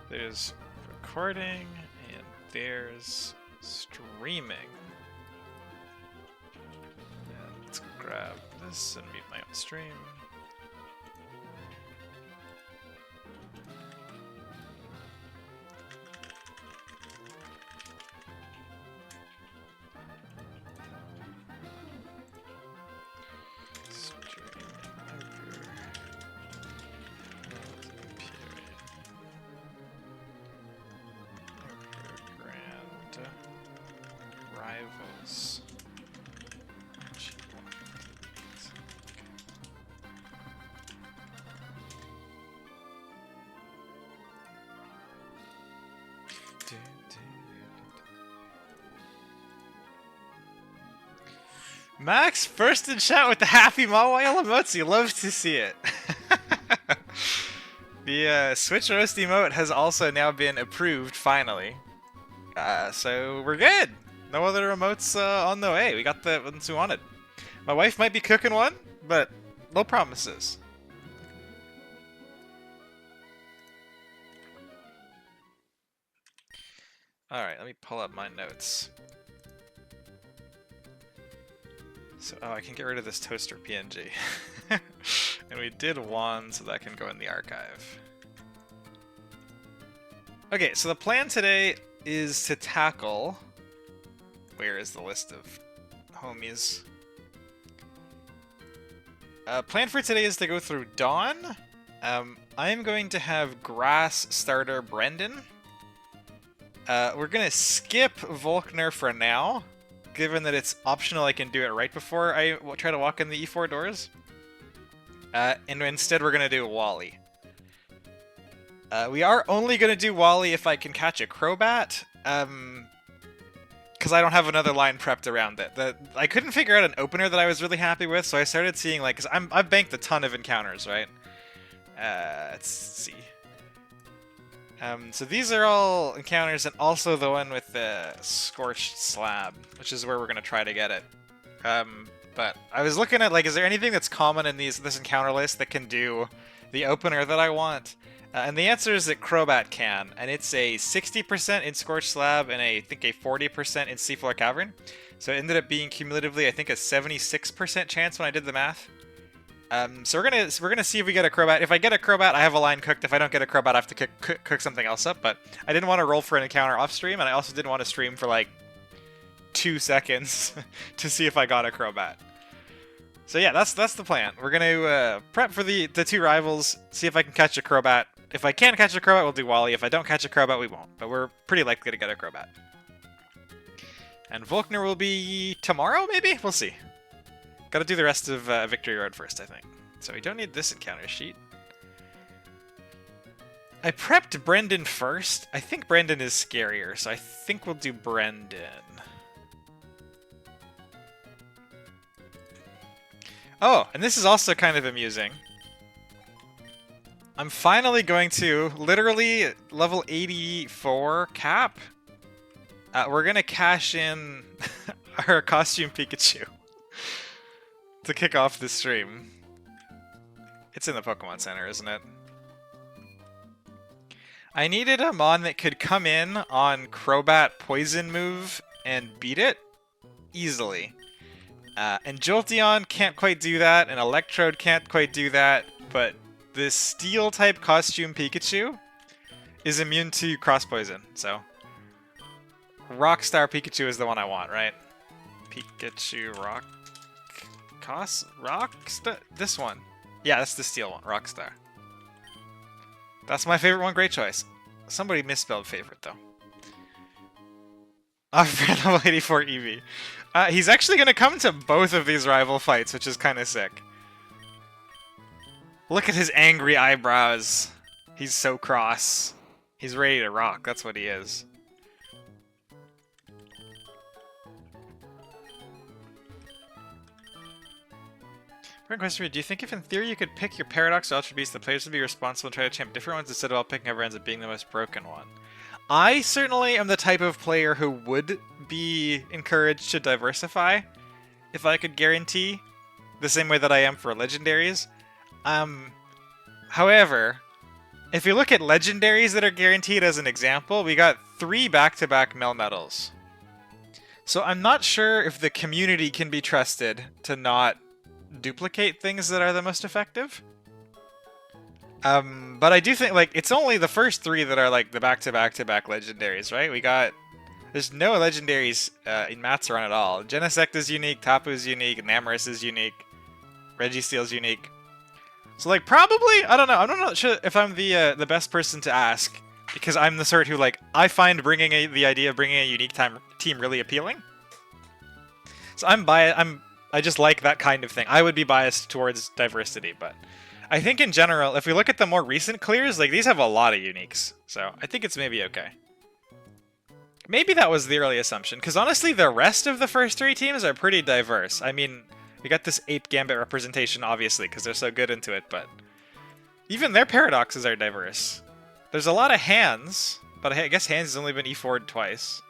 There's recording, and there's streaming. And let's grab this and mute my own stream. Grande rivals. Max, first in chat with the happy Mawile emotes. Love to see it. The Switch Roast emote has also now been approved, finally. So we're good. No other emotes on the way. We got the ones we wanted. My wife might be cooking one, but no promises. Alright, let me pull up my notes. So, I can get rid of this toaster PNG. And we did one, so that can go in the archive. Okay, so the plan today is to tackle... Where is the list of homies? Plan for today is to go through Dawn. I'm going to have Grass starter Brendan. We're gonna skip Volkner for now. Given that it's optional, I can do it right before I try to walk in the E4 doors. And instead we're going to do Wally. We are only going to do Wally if I can catch a Crobat. Because I don't have another line prepped around it. I couldn't figure out an opener that I was really happy with, so I started seeing, like, because I've banked a ton of encounters, right? Let's see. So these are all encounters, and also the one with the Scorched Slab, which is where we're going to try to get it. But I was looking at, like, is there anything that's common in this encounter list that can do the opener that I want? And the answer is that Crobat can, and it's a 60% in Scorched Slab and I think a 40% in Seafloor Cavern. So it ended up being cumulatively, I think, a 76% chance when I did the math. So we're gonna see if we get a Crobat. If I get a Crobat, I have a line cooked. If I don't get a Crobat, I have to cook something else up. But I didn't want to roll for an encounter off stream, and I also didn't want to stream for like 2 seconds to see if I got a Crobat. So yeah, that's the plan. We're gonna prep for the 2 rivals, see if I can catch a Crobat. If I can catch a Crobat, we'll do Wally. If I don't catch a Crobat, we won't. But we're pretty likely to get a Crobat. And Volkner will be tomorrow, maybe? We'll see. Gotta do the rest of Victory Road first, I think. So we don't need this encounter sheet. I prepped Brendan first. I think Brendan is scarier, so I think we'll do Brendan. Oh, and this is also kind of amusing. I'm finally going to, literally, level 84 cap. We're gonna cash in our costume Pikachu to kick off the stream. It's in the Pokemon Center, isn't it? I needed a Mon that could come in on Crobat Poison move and beat it easily. And Jolteon can't quite do that, and Electrode can't quite do that, but this Steel-type costume Pikachu is immune to Cross Poison, so... Rockstar Pikachu is the one I want, right? Pikachu Rockstar? This one. Yeah, that's the Steel one, Rockstar. That's my favorite one, great choice. Somebody misspelled favorite, though. Level 84 Eevee. He's actually going to come to both of these rival fights, which is kind of sick. Look at his angry eyebrows. He's so cross. He's ready to rock, that's what he is. Question for you. Do you think if in theory you could pick your Paradox or Ultra Beast, the players would be responsible and try to champ different ones instead of all picking whoever ends up being the most broken one? I certainly am the type of player who would be encouraged to diversify if I could guarantee, the same way that I am for legendaries. However, if you look at legendaries that are guaranteed as an example, we got 3 back-to-back Melmetals. So I'm not sure if the community can be trusted to not duplicate things that are the most effective. But I do think, like, it's only the first 3 that are, like, the back-to-back-to-back legendaries, right? There's no legendaries in Matt's run at all. Genesect is unique, Tapu is unique, Namarus is unique, Registeel is unique. So, like, probably, I don't know, I'm not sure if I'm the best person to ask, because I'm the sort who, like, I find the idea of bringing a unique team really appealing. So I'm biased, I just like that kind of thing. I would be biased towards diversity, but I think in general, if we look at the more recent clears, like, these have a lot of uniques, so I think it's maybe okay. Maybe that was the early assumption, because honestly, the rest of the first 3 teams are pretty diverse. I mean, we got this Ape Gambit representation, obviously, because they're so good into it, but even their paradoxes are diverse. There's a lot of hands, but I guess hands has only been E4'd twice.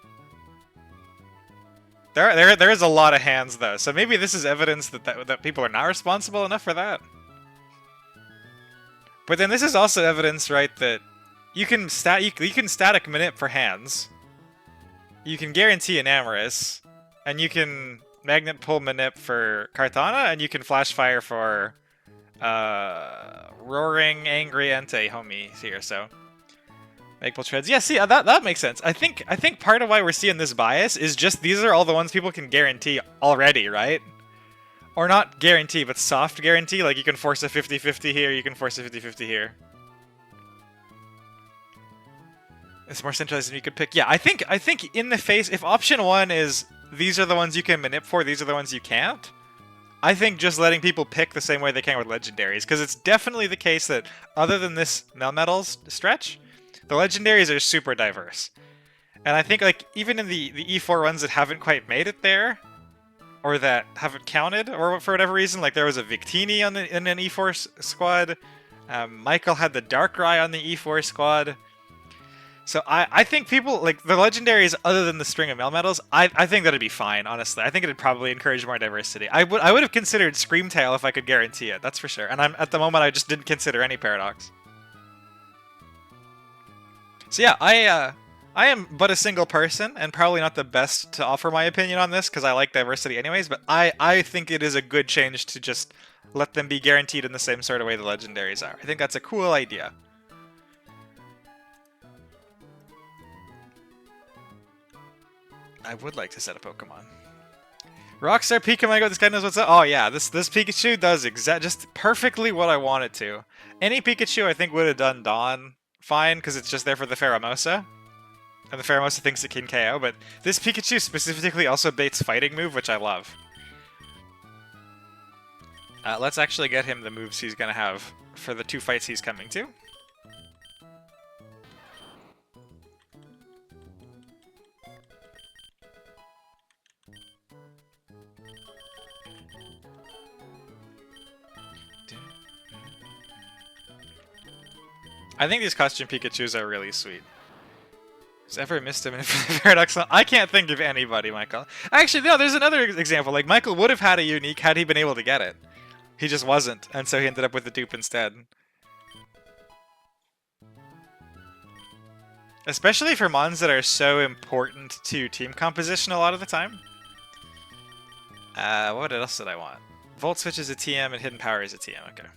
There is a lot of hands, though, so maybe this is evidence that people are not responsible enough for that. But then this is also evidence, right, that you can static manip for hands, you can guarantee an Amarys, and you can magnet pull manip for Kartana, and you can flash fire for roaring angry Entei homies here. So Maple Treads, yeah. See, that makes sense. I think part of why we're seeing this bias is just these are all the ones people can guarantee already, right? Or not guarantee, but soft guarantee. Like, you can force a 50-50 here, you can force a 50-50 here. It's more centralized than you could pick. Yeah, I think in the face, if option 1 is these are the ones you can manip for, these are the ones you can't, I think just letting people pick the same way they can with legendaries, because it's definitely the case that other than this Melmetals stretch, the legendaries are super diverse. And I think, like, even in the E4 ones that haven't quite made it there, or that haven't counted, or for whatever reason, like there was a Victini in an E4 squad, Michael had the Darkrai on the E4 squad. So I think people, like, the legendaries other than the string of Melmetals, I think that'd be fine, honestly. I think it'd probably encourage more diversity. I would have considered Screamtail if I could guarantee it, that's for sure. And at the moment, I just didn't consider any Paradox. So yeah, I am but a single person, and probably not the best to offer my opinion on this, because I like diversity anyways, but I think it is a good change to just let them be guaranteed in the same sort of way the legendaries are. I think that's a cool idea. I would like to set a Pokemon. Rockstar Pikachu, this guy knows what's up. Oh yeah, this Pikachu does just perfectly what I want it to. Any Pikachu I think would have done Dawn fine, because it's just there for the Pheromosa. And the Pheromosa thinks it can KO, but this Pikachu specifically also baits Fighting move, which I love. Let's actually get him the moves he's going to have for the 2 fights he's coming to. I think these costume Pikachus are really sweet. Has ever missed him in Paradox? I can't think of anybody, Michael. Actually, no, there's another example. Like, Michael would have had a unique had he been able to get it. He just wasn't, and so he ended up with the dupe instead. Especially for mons that are so important to team composition a lot of the time. What else did I want? Volt Switch is a TM and Hidden Power is a TM, okay.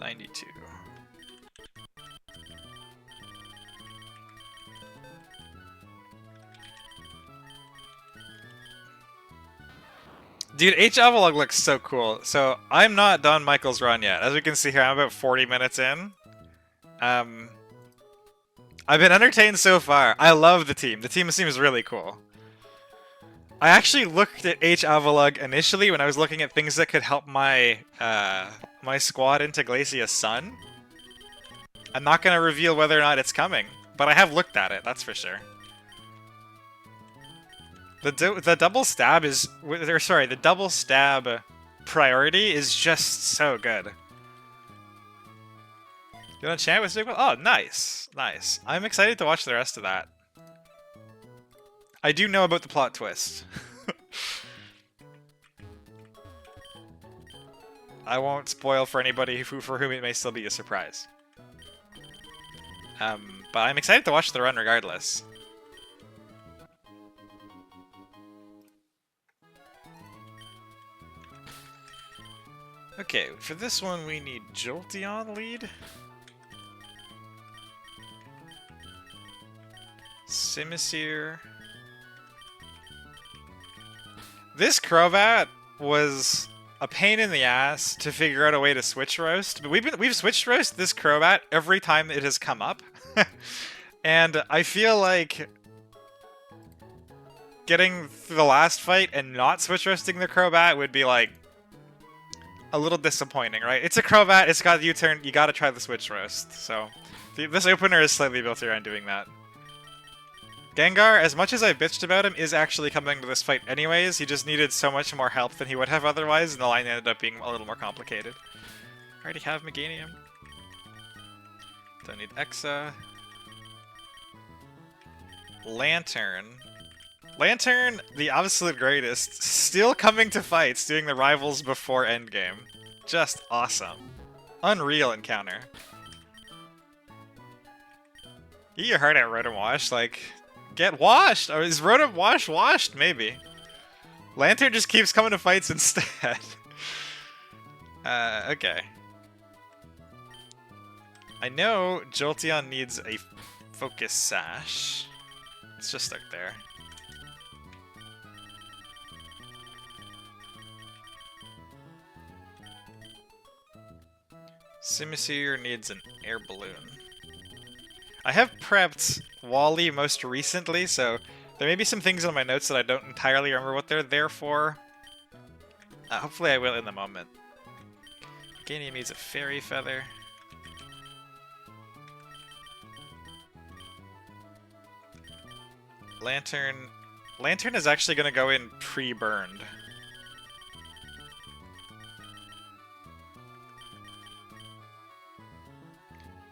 $92. Dude, H-Avalog looks so cool. So, I'm not done Michael's run yet. As we can see here, I'm about 40 minutes in. I've been entertained so far. I love the team. The team seems really cool. I actually looked at H-Avalog initially when I was looking at things that could help my my squad into Glacia's Sun. I'm not going to reveal whether or not it's coming, but I have looked at it, that's for sure. The double stab is, or sorry, the double stab priority is just so good. You want to chat with Sigma? Oh, nice, nice. I'm excited to watch the rest of that. I do know about the plot twist. I won't spoil for anybody for whom it may still be a surprise. But I'm excited to watch the run regardless. Okay, for this one we need Jolteon lead. Simisear. This Crobat was a pain in the ass to figure out a way to switch roast, but we've switched roast this Crobat every time it has come up. And I feel like getting through the last fight and not switch roasting the Crobat would be like a little disappointing, right? It's a Crobat, it's got U-turn, you gotta try the switch roast. So this opener is slightly built around doing that. Gengar, as much as I bitched about him, is actually coming to this fight anyways. He just needed so much more help than he would have otherwise, and the line ended up being a little more complicated. I already have Meganium. Don't need Exa. Lantern. Lantern, the absolute greatest, still coming to fights, doing the rivals before endgame. Just awesome. Unreal encounter. Eat your heart out, Rotom Wash, like... Get washed! Or is Rotom Wash washed? Maybe. Lantern just keeps coming to fights instead. Okay. I know Jolteon needs a Focus Sash. It's just stuck there. Simisear needs an Air Balloon. I have prepped Wally most recently, so there may be some things in my notes that I don't entirely remember what they're there for. Hopefully I will in the moment. Meganium needs a Fairy Feather. Lantern... Lantern is actually going to go in pre-burned.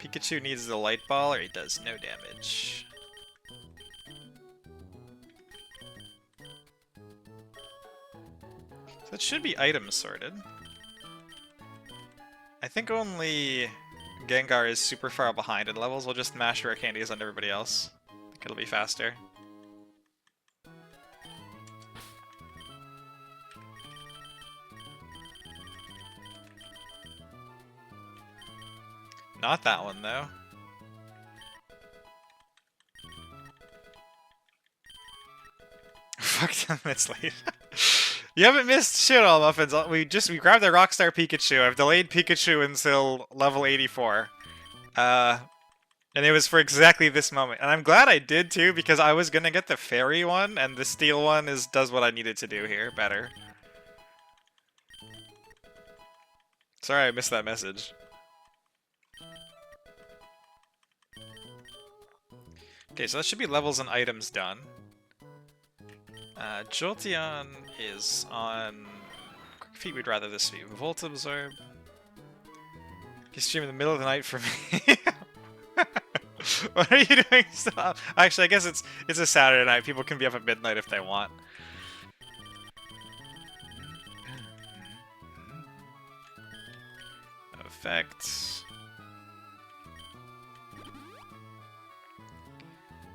Pikachu needs the Light Ball, or he does no damage. So it should be item sorted. I think only Gengar is super far behind in levels. We'll just mash rare candies on everybody else. I think it'll be faster. Not that one, though. Fuck 10 minutes late. You haven't missed shit, all muffins. We grabbed a Rockstar Pikachu. I've delayed Pikachu until level 84. And it was for exactly this moment. And I'm glad I did too, because I was gonna get the fairy one, and the steel one does what I needed to do here better. Sorry I missed that message. Okay, so that should be levels and items done. Jolteon is on Quick Feet. We'd rather this be Volt Absorb. You stream in the middle of the night for me. What are you doing? Stop. Actually, I guess it's a Saturday night. People can be up at midnight if they want. Effects.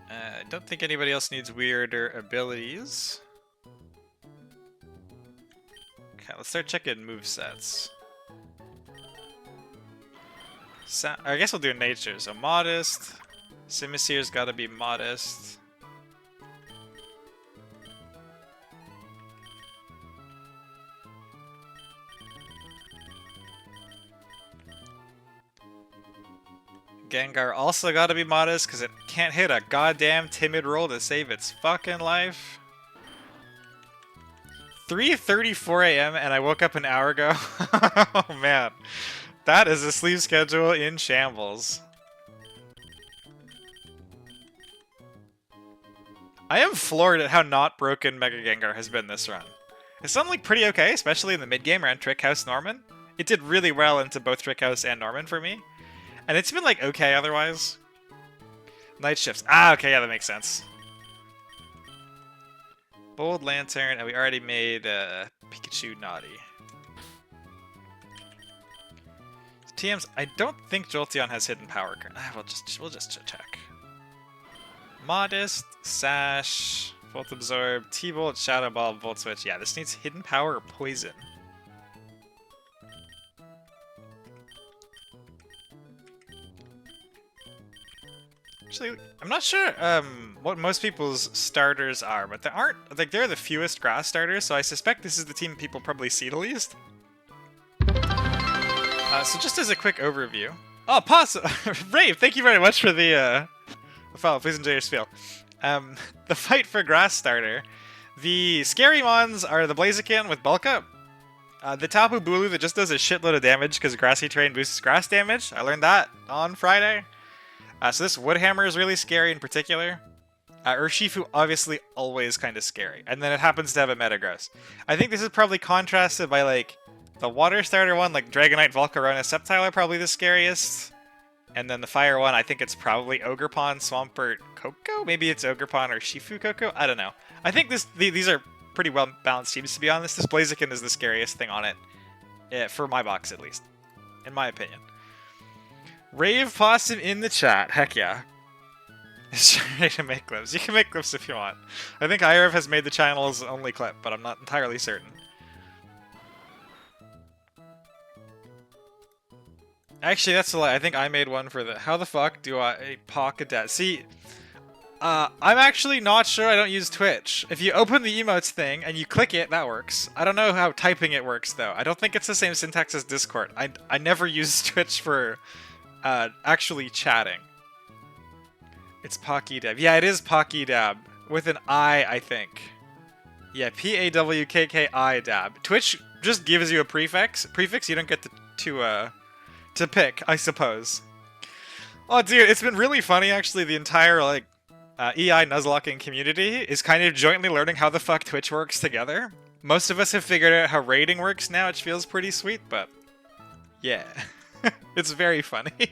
I don't think anybody else needs weirder abilities. Okay, let's start checking movesets. I guess we'll do nature. So modest. Simisear's gotta be modest. Gengar also gotta be modest because it can't hit a goddamn timid roll to save its fucking life. 3:34 a.m. and I woke up an hour ago. Oh man. That is a sleep schedule in shambles. I am floored at how not broken Mega Gengar has been this run. It's done like pretty okay, especially in the mid-game around Trick House Norman. It did really well into both Trick House and Norman for me. And it's been like okay otherwise. Night shifts. Ah, okay, yeah, that makes sense. Bold Lantern, and we already made Pikachu naughty. TMs, I don't think Jolteon has hidden power. We'll just check. Modest, Sash, Volt Absorb, T-Bolt, Shadow Ball, Volt Switch. Yeah, this needs hidden power or poison. Actually, I'm not sure what most people's starters are, but there aren't, like, they're the fewest grass starters, so I suspect this is the team people probably see the least. So just as a quick overview. Oh, Rave, thank you very much for the follow. Please enjoy your spiel. The fight for grass starter. The scary ones are the Blaziken with bulk up. The Tapu Bulu that just does a shitload of damage because Grassy Terrain boosts grass damage. I learned that on Friday. So this Woodhammer is really scary in particular. Urshifu obviously always kind of scary. And then it happens to have a Metagross. I think this is probably contrasted by like the water starter one, like Dragonite, Volcarona, Sceptile are probably the scariest. And then the fire one, I think it's probably Ogerpon, Swampert, Koko? Maybe it's Ogerpon or Shifu Koko? I don't know. I think these are pretty well balanced teams, to be honest. This Blaziken is the scariest thing on it. For my box, at least. In my opinion. Rave Possum in the chat. Heck yeah. It's ready to make clips. You can make clips if you want. I think IRF has made the channel's only clip, but I'm not entirely certain. Actually, that's a lie. I think I made one for the... How the fuck do I pocket that? See, I'm actually not sure. I don't use Twitch. If you open the emotes thing and you click it, that works. I don't know how typing it works, though. I don't think it's the same syntax as Discord. I never use Twitch for actually chatting. It's Pawkydab. Yeah, it is Pawkydab. With an I think. Yeah, P-A-W-K-K-I dab. Twitch just gives you a prefix. You don't get to pick, I suppose. Oh, dude, it's been really funny, actually. The entire, like, EI Nuzlocking community is kind of jointly learning how the fuck Twitch works together. Most of us have figured out how raiding works now, which feels pretty sweet, but... yeah. It's very funny.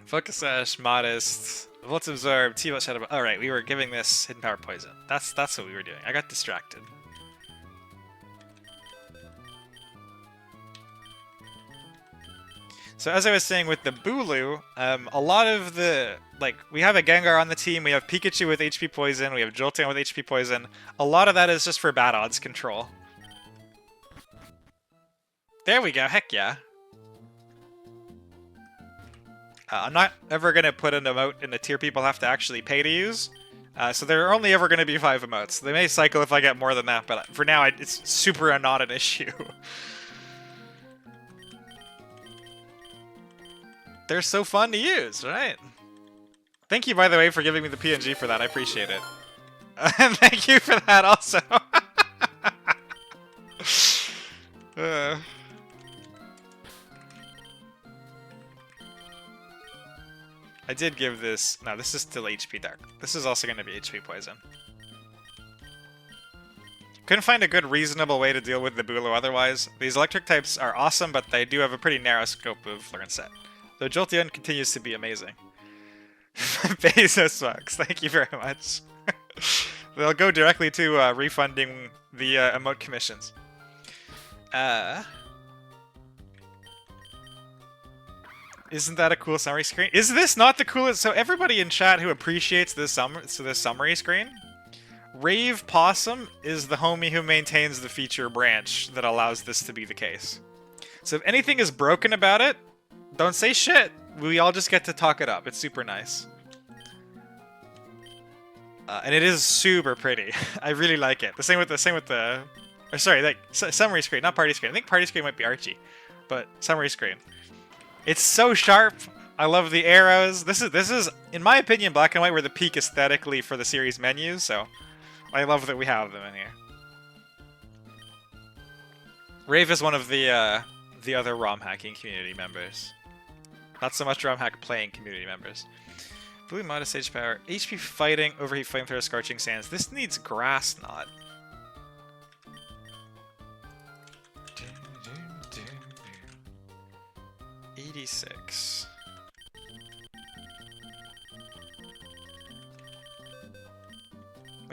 Focus Sash, Modest, Volt Absorb, T-Bot Shadow... Alright, we were giving this Hidden Power Poison. That's what we were doing. I got distracted. So as I was saying with the Bulu, a lot of the, like, we have a Gengar on the team, we have Pikachu with HP Poison, we have Jolteon with HP Poison. A lot of that is just for bad odds control. There we go, heck yeah. I'm not ever going to put an emote in the tier people have to actually pay to use. So there are only ever going to be 5 emotes. They may cycle if I get more than that, but for now it's super not an issue. They're so fun to use, right? Thank you, by the way, for giving me the PNG for that. I appreciate it. And thank you for that also. I did give this... No, this is still HP Dark. This is also going to be HP Poison. Couldn't find a good, reasonable way to deal with the Bulu otherwise. These electric types are awesome, but they do have a pretty narrow scope of learn set. Though Jolteon continues to be amazing. Bezos bucks, thank you very much. They'll go directly to refunding the emote commissions. Isn't that a cool summary screen? Is this not the coolest? So everybody in chat who appreciates this summary screen, Rave Possum is the homie who maintains the feature branch that allows this to be the case. So if anything is broken about it, don't say shit. We all just get to talk it up. It's super nice. And it is super pretty. I really like it. The same with the or sorry, like summary screen, not party screen. I think party screen might be Archie, but summary screen. It's so sharp. I love the arrows. This is in my opinion black and white were the peak aesthetically for the series menus, so I love that we have them in here. Rave is one of the other ROM hacking community members. Not so much ROM hack playing community members. Blue modest Sage Power. HP Fighting, Overheat Flamethrower, Scorching Sands. This needs Grass Knot. 86.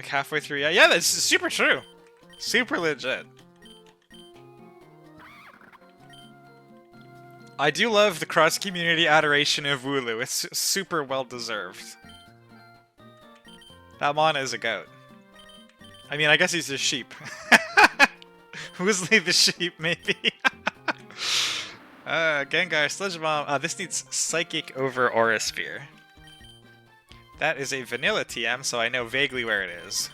Like halfway through. Yeah, yeah, that's super true. Super legit. I do love the cross-community adoration of Wooloo. It's super well-deserved. That mon is a goat. I mean, I guess he's a sheep. Woosley the sheep, maybe. Gengar, Sludge Bomb. This needs Psychic over Aura Sphere. That is a vanilla TM, so I know vaguely where it is.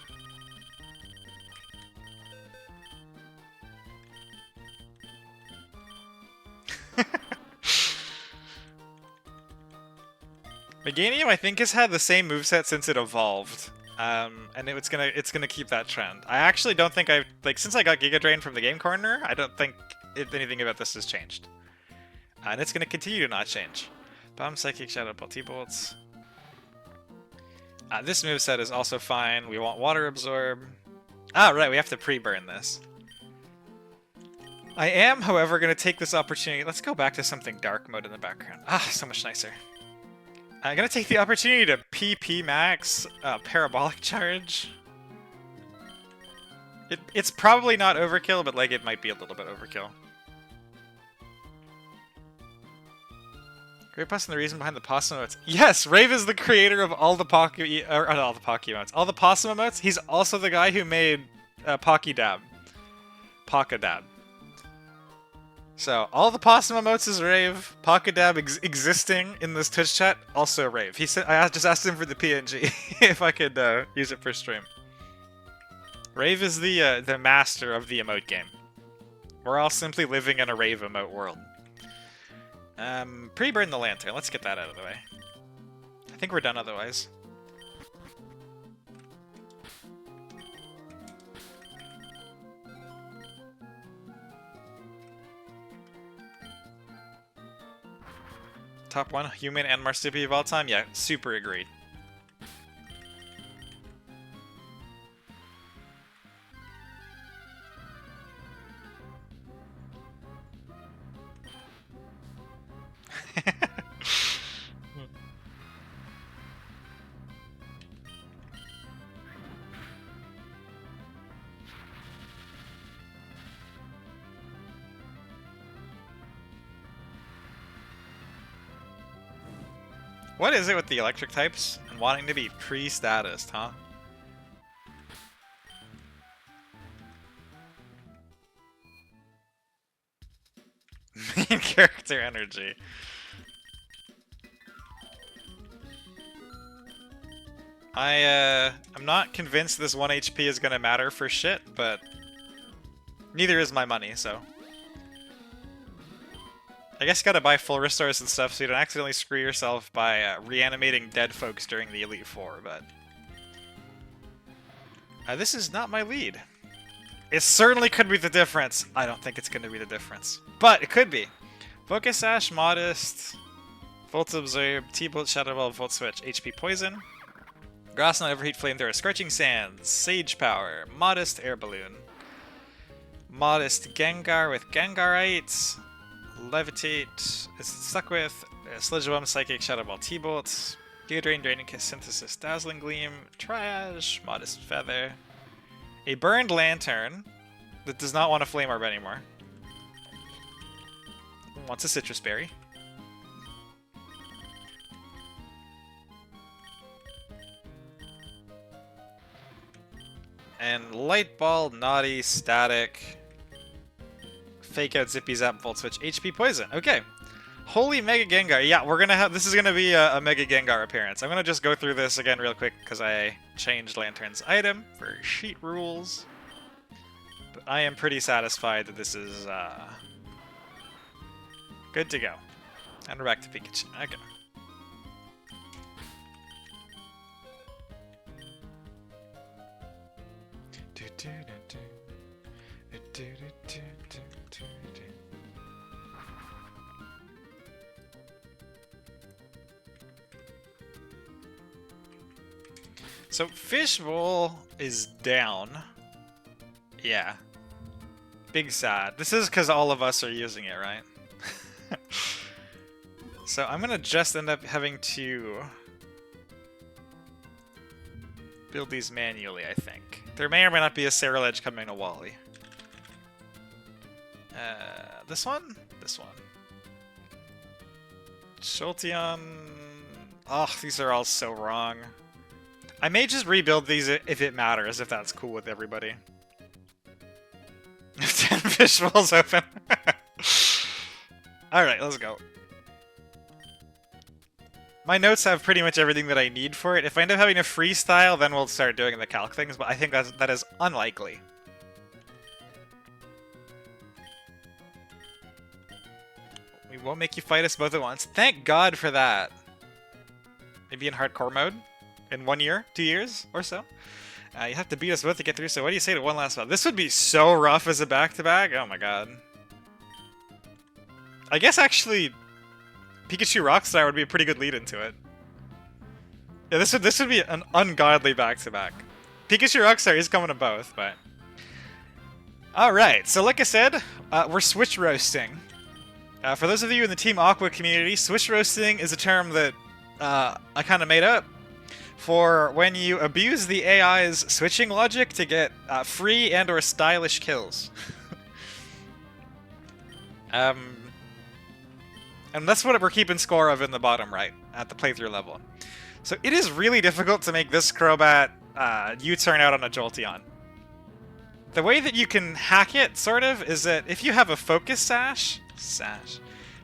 Meganium, I think, has had the same moveset since it evolved. And it's gonna keep that trend. I actually don't think since I got Giga Drain from the Game Corner, I don't think anything about this has changed. And it's gonna continue to not change. Bomb, Psychic, Shadow Ball, T-Bolts. This moveset is also fine. We want Water Absorb. Ah, right, we have to pre-burn this. I am, however, gonna take this opportunity. Let's go back to something dark mode in the background. Ah, so much nicer. I'm gonna take the opportunity to PP max Parabolic Charge. It's probably not overkill, but like it might be a little bit overkill. Great Boss and the reason behind the Possum emotes. Yes, Rave is the creator of all the Pocky, or not all the Pocky emotes. All the Possum emotes. He's also the guy who made Pocky Dab. Paka Dab. So, all the Possum emotes is Rave. Pocket Dab existing in this Twitch chat, also Rave. He said I just asked him for the PNG if I could use it for stream. Rave is the master of the emote game. We're all simply living in a Rave emote world. Pre-burn the lantern. Let's get that out of the way. I think we're done otherwise. Top 1 human and marsupial of all time? Yeah, super agreed. What is it with the electric types and wanting to be pre-statused, huh? Main character energy. I'm not convinced this 1 HP is gonna matter for shit, but neither is my money, so. I guess you gotta buy full restores and stuff so you don't accidentally screw yourself by reanimating dead folks during the Elite Four, but... this is not my lead. It certainly could be the difference. I don't think it's gonna be the difference. But it could be. Focus Sash, Modest, Volt Absorb, T-Bolt, Shadow Ball, Volt Switch, HP Poison. Grass Knot, Overheat, Flamethrower, Scorching Sands, Sage Power, Modest Air Balloon. Modest Gengar with Gengarite. Levitate is stuck with Sludge Bomb, Psychic, Shadow Ball, T-Bolt, Giga Drain, Draining Kiss, Synthesis, Dazzling Gleam, Triage, Modest Feather, a Burned Lantern that does not want a Flame Orb anymore, wants a Citrus Berry, and Light Ball, Naughty, Static, Fake Out, Zippy Zap, Volt Switch, HP Poison. Okay. Holy Mega Gengar. Yeah, we're gonna have... This is gonna be a Mega Gengar appearance. I'm gonna just go through this again real quick because I changed Lantern's item for sheet rules. But I am pretty satisfied that this is, good to go. And we're back to Pikachu. Okay. So Fishbowl is down. Yeah. Big sad. This is because all of us are using it, right? So I'm gonna just end up having to build these manually, I think. There may or may not be a Cerulege coming to Wally. This one? This one. Jolteon... Oh, these are all so wrong. I may just rebuild these if it matters, if that's cool with everybody. 10 fish bowls open. Alright, let's go. My notes have pretty much everything that I need for it. If I end up having a freestyle, then we'll start doing the calc things, but I think that is unlikely. We won't make you fight us both at once. Thank God for that. Maybe in hardcore mode? In 1 year? 2 years? Or so? You have to beat us both to get through, so what do you say to one last battle? This would be so rough as a back-to-back. Oh my god. I guess actually... Pikachu Rockstar would be a pretty good lead into it. Yeah, this would be an ungodly back-to-back. Pikachu Rockstar is coming to both, but... Alright, so like I said, we're switch roasting. For those of you in the Team Aqua community, switch roasting is a term that I kind of made up for when you abuse the AI's switching logic to get free and or stylish kills. And that's what we're keeping score of in the bottom right, at the playthrough level. So it is really difficult to make this Crobat U-turn out on a Jolteon. The way that you can hack it, sort of, is that if you have a Focus Sash...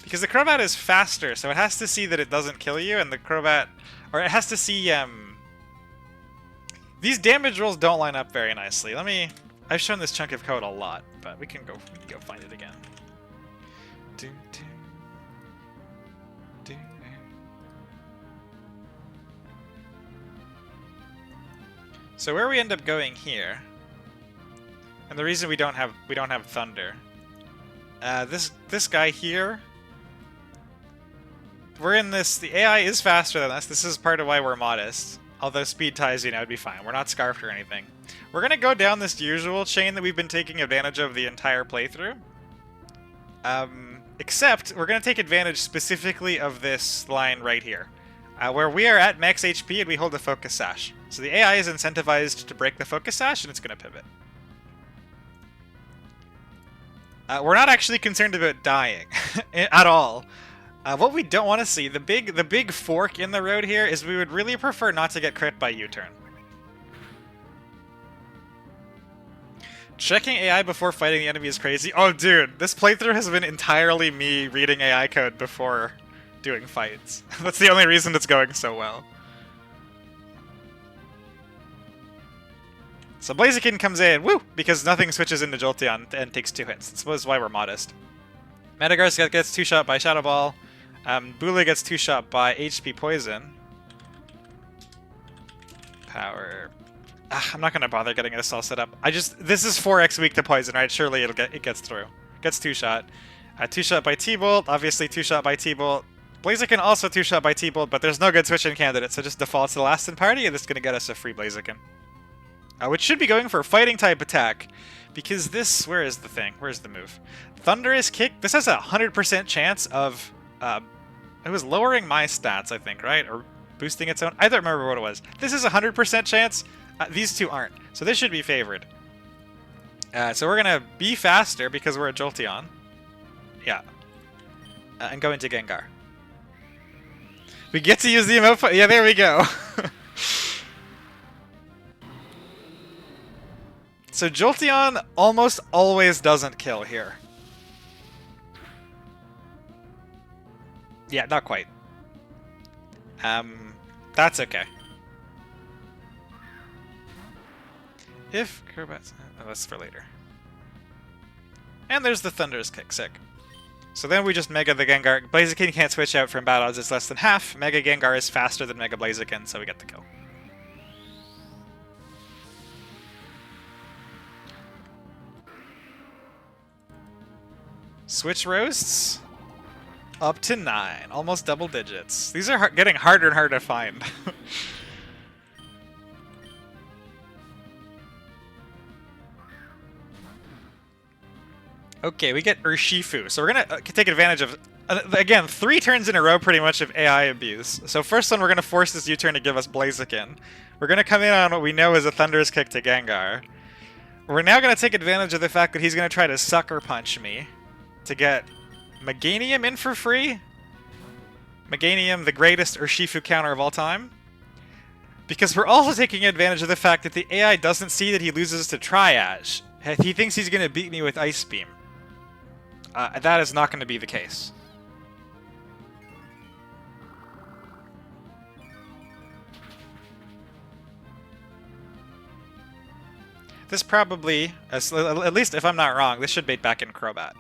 Because the Crobat is faster, so it has to see that it doesn't kill you, and the Crobat... Or it has to see, These damage rolls don't line up very nicely. I've shown this chunk of code a lot, but we can go find it again. So where we end up going here, and the reason we don't have Thunder, this guy here, we're in this. The AI is faster than us. This is part of why we're modest. Although speed ties, would be fine. We're not scarfed or anything. We're gonna go down this usual chain that we've been taking advantage of the entire playthrough. Except we're gonna take advantage specifically of this line right here, where we are at max HP and we hold a Focus Sash. So the AI is incentivized to break the Focus Sash, and it's going to pivot. We're not actually concerned about dying at all. What we don't want to see, the big fork in the road here, is we would really prefer not to get crit by U-turn. Checking AI before fighting the enemy is crazy. Oh, dude, this playthrough has been entirely me reading AI code before doing fights. That's the only reason it's going so well. So Blaziken comes in, woo! Because nothing switches into Jolteon and takes 2 hits. That's why we're modest. Metagross gets 2-shot by Shadow Ball. Bula gets 2-shot by HP Poison. Power. I'm not gonna bother getting this all set up. This is 4x weak to Poison, right? Surely it gets through. Gets 2-shot. 2-shot by T-Bolt, obviously 2-shot by T-Bolt. Blaziken also 2-shot by T-Bolt, but there's no good switching candidate, so just defaults to the last in party, and this is gonna get us a free Blaziken. Which should be going for a fighting type attack, because this... Where is the thing? Where's the move? Thunderous Kick. This has a 100% chance of... it was lowering my stats, I think, right? Or boosting its own... I don't remember what it was. This is a 100% chance. These two aren't. So this should be favored. So we're going to be faster because we're a Jolteon. Yeah. And go into Gengar. We get to use the emote... Yeah, there we go. So Jolteon almost always doesn't kill here. Yeah, not quite. That's okay. If Crobat's... Oh, that's for later. And there's the Thunderous Kick, sick. So then we just Mega the Gengar. Blaziken can't switch out from bad odds, it's less than half. Mega Gengar is faster than Mega Blaziken, so we get the kill. Switch roasts? Up to 9. Almost double digits. These are getting harder and harder to find. Okay, we get Urshifu. So we're going to take advantage of Again, 3 turns in a row pretty much of AI abuse. So first one, we're going to force this U-turn to give us Blaziken. We're going to come in on what we know is a Thunderous Kick to Gengar. We're now going to take advantage of the fact that he's going to try to Sucker Punch me to get Meganium in for free. Meganium, the greatest Urshifu counter of all time. Because we're also taking advantage of the fact that the AI doesn't see that he loses to Triage. He thinks he's going to beat me with Ice Beam. That is not going to be the case. This probably, at least if I'm not wrong, this should bait back in Crobat.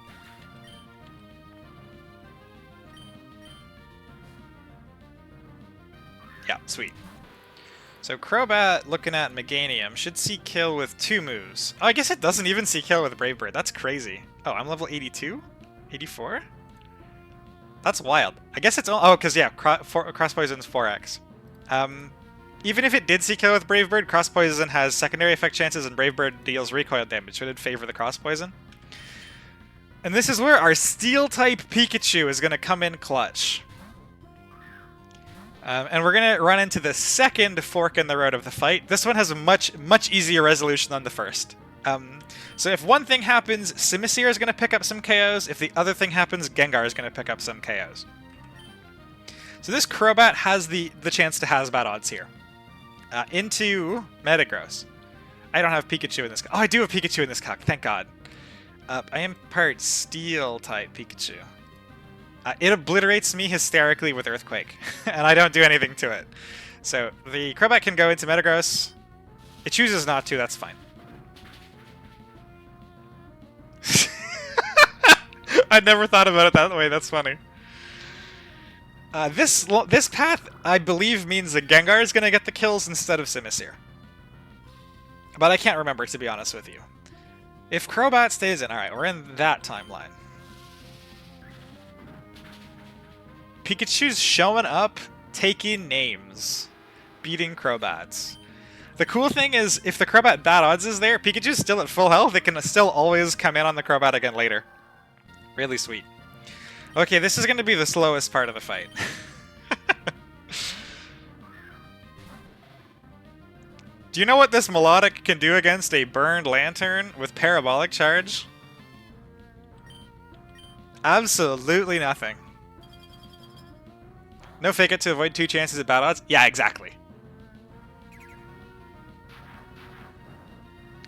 Yeah, sweet. So Crobat, looking at Meganium, should see kill with 2 moves. Oh, I guess it doesn't even see kill with Brave Bird. That's crazy. Oh, I'm level 82? 84? That's wild. I guess it's... Oh, because, yeah, Cross Poison's 4x. Even if it did see kill with Brave Bird, Cross Poison has secondary effect chances and Brave Bird deals recoil damage, so it'd favor the Cross Poison. And this is where our Steel-type Pikachu is going to come in clutch. And we're going to run into the second fork in the road of the fight. This one has a much easier resolution than the first. So if one thing happens, Simisear is going to pick up some KOs. If the other thing happens, Gengar is going to pick up some KOs. So this Crobat has the chance to Hasbat odds here. Into Metagross. I don't have Pikachu in this... Oh, I do have Pikachu in this cock, thank God. I am part Steel-type Pikachu. It obliterates me hysterically with Earthquake, and I don't do anything to it. So the Crobat can go into Metagross. It chooses not to, that's fine. I'd never thought about it that way, that's funny. This path, I believe, means that Gengar is going to get the kills instead of Simisear. But I can't remember, to be honest with you. If Crobat stays in... Alright, we're in that timeline. Pikachu's showing up, taking names. Beating Crobats. The cool thing is, if the Crobat bad odds is there, Pikachu's still at full health, it can still always come in on the Crobat again later. Really sweet. Okay, this is going to be the slowest part of the fight. Do you know what this Melodic can do against a burned Lantern with Parabolic Charge? Absolutely nothing. No Fake It to avoid 2 chances at bad odds? Yeah, exactly.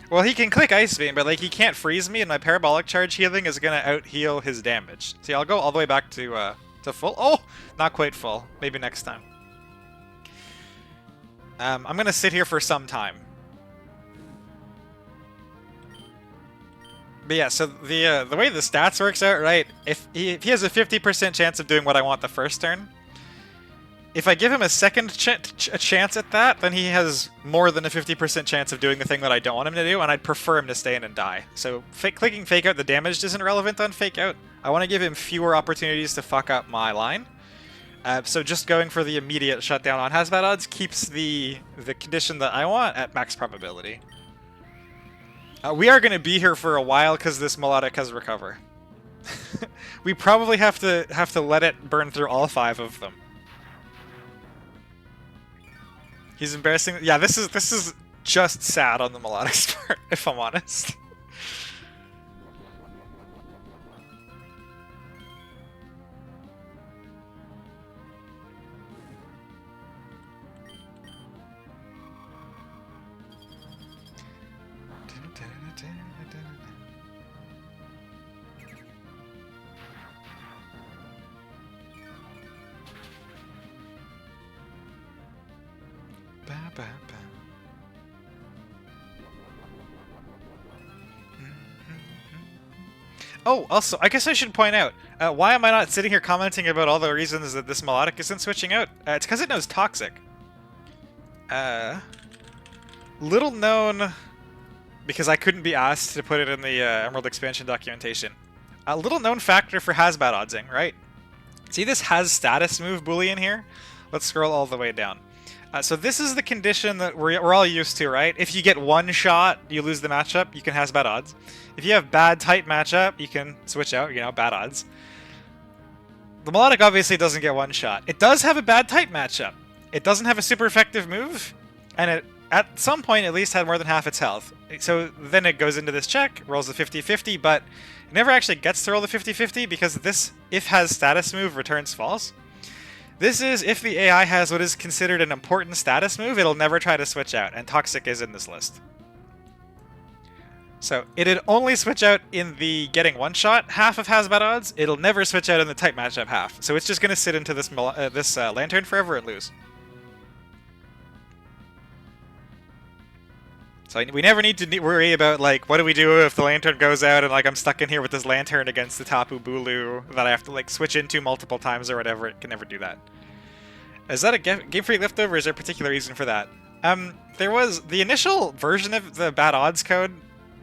Well, he can click Ice Beam, but like he can't freeze me, and my Parabolic Charge healing is gonna out-heal his damage. See, I'll go all the way back to full. Oh! Not quite full. Maybe next time. I'm gonna sit here for some time. But yeah, so the way the stats works out, right? If he has a 50% chance of doing what I want the first turn, if I give him a second chance at that, then he has more than a 50% chance of doing the thing that I don't want him to do, and I'd prefer him to stay in and die. So clicking Fake Out the damage isn't relevant on Fake Out. I want to give him fewer opportunities to fuck up my line. So just going for the immediate shutdown on Hasbat odds keeps the condition that I want at max probability. We are going to be here for a while because this Melodic has Recover. We probably have to let it burn through all 5 of them. He's embarrassing. Yeah, this is just sad on the Melodic's part, if I'm honest. Oh, also, I guess I should point out, why am I not sitting here commenting about all the reasons that this Melodic isn't switching out? It's because it knows Toxic. Little known, because I couldn't be asked to put it in the Emerald expansion documentation. A little known factor for Hasbat oddsing, right? See this has status move Boolean here? Let's scroll all the way down. So this is the condition that we're all used to, right? If you get one shot, you lose the matchup, you can Hasbat odds. If you have bad type matchup, you can switch out, you know, bad odds. the Melodic obviously doesn't get one shot. It does have a bad type matchup. It doesn't have a super effective move, and it at some point at least had more than half its health. So then it goes into this check, rolls the 50-50, but it never actually gets to roll the 50-50 because this if has status move returns false. This is if the AI has what is considered an important status move, it'll never try to switch out, and Toxic is in this list. So it'd only switch out in the getting one shot half of has bad odds. It'll never switch out in the type matchup half. So it's just going to sit into this Lantern forever and lose. So we never need to worry about, like, what do we do if the Lantern goes out and, like, I'm stuck in here with this Lantern against the Tapu Bulu that I have to, like, switch into multiple times or whatever. It can never do that. Is that a Game Freak leftover? Is there a particular reason for that? There was the initial version of the bad odds code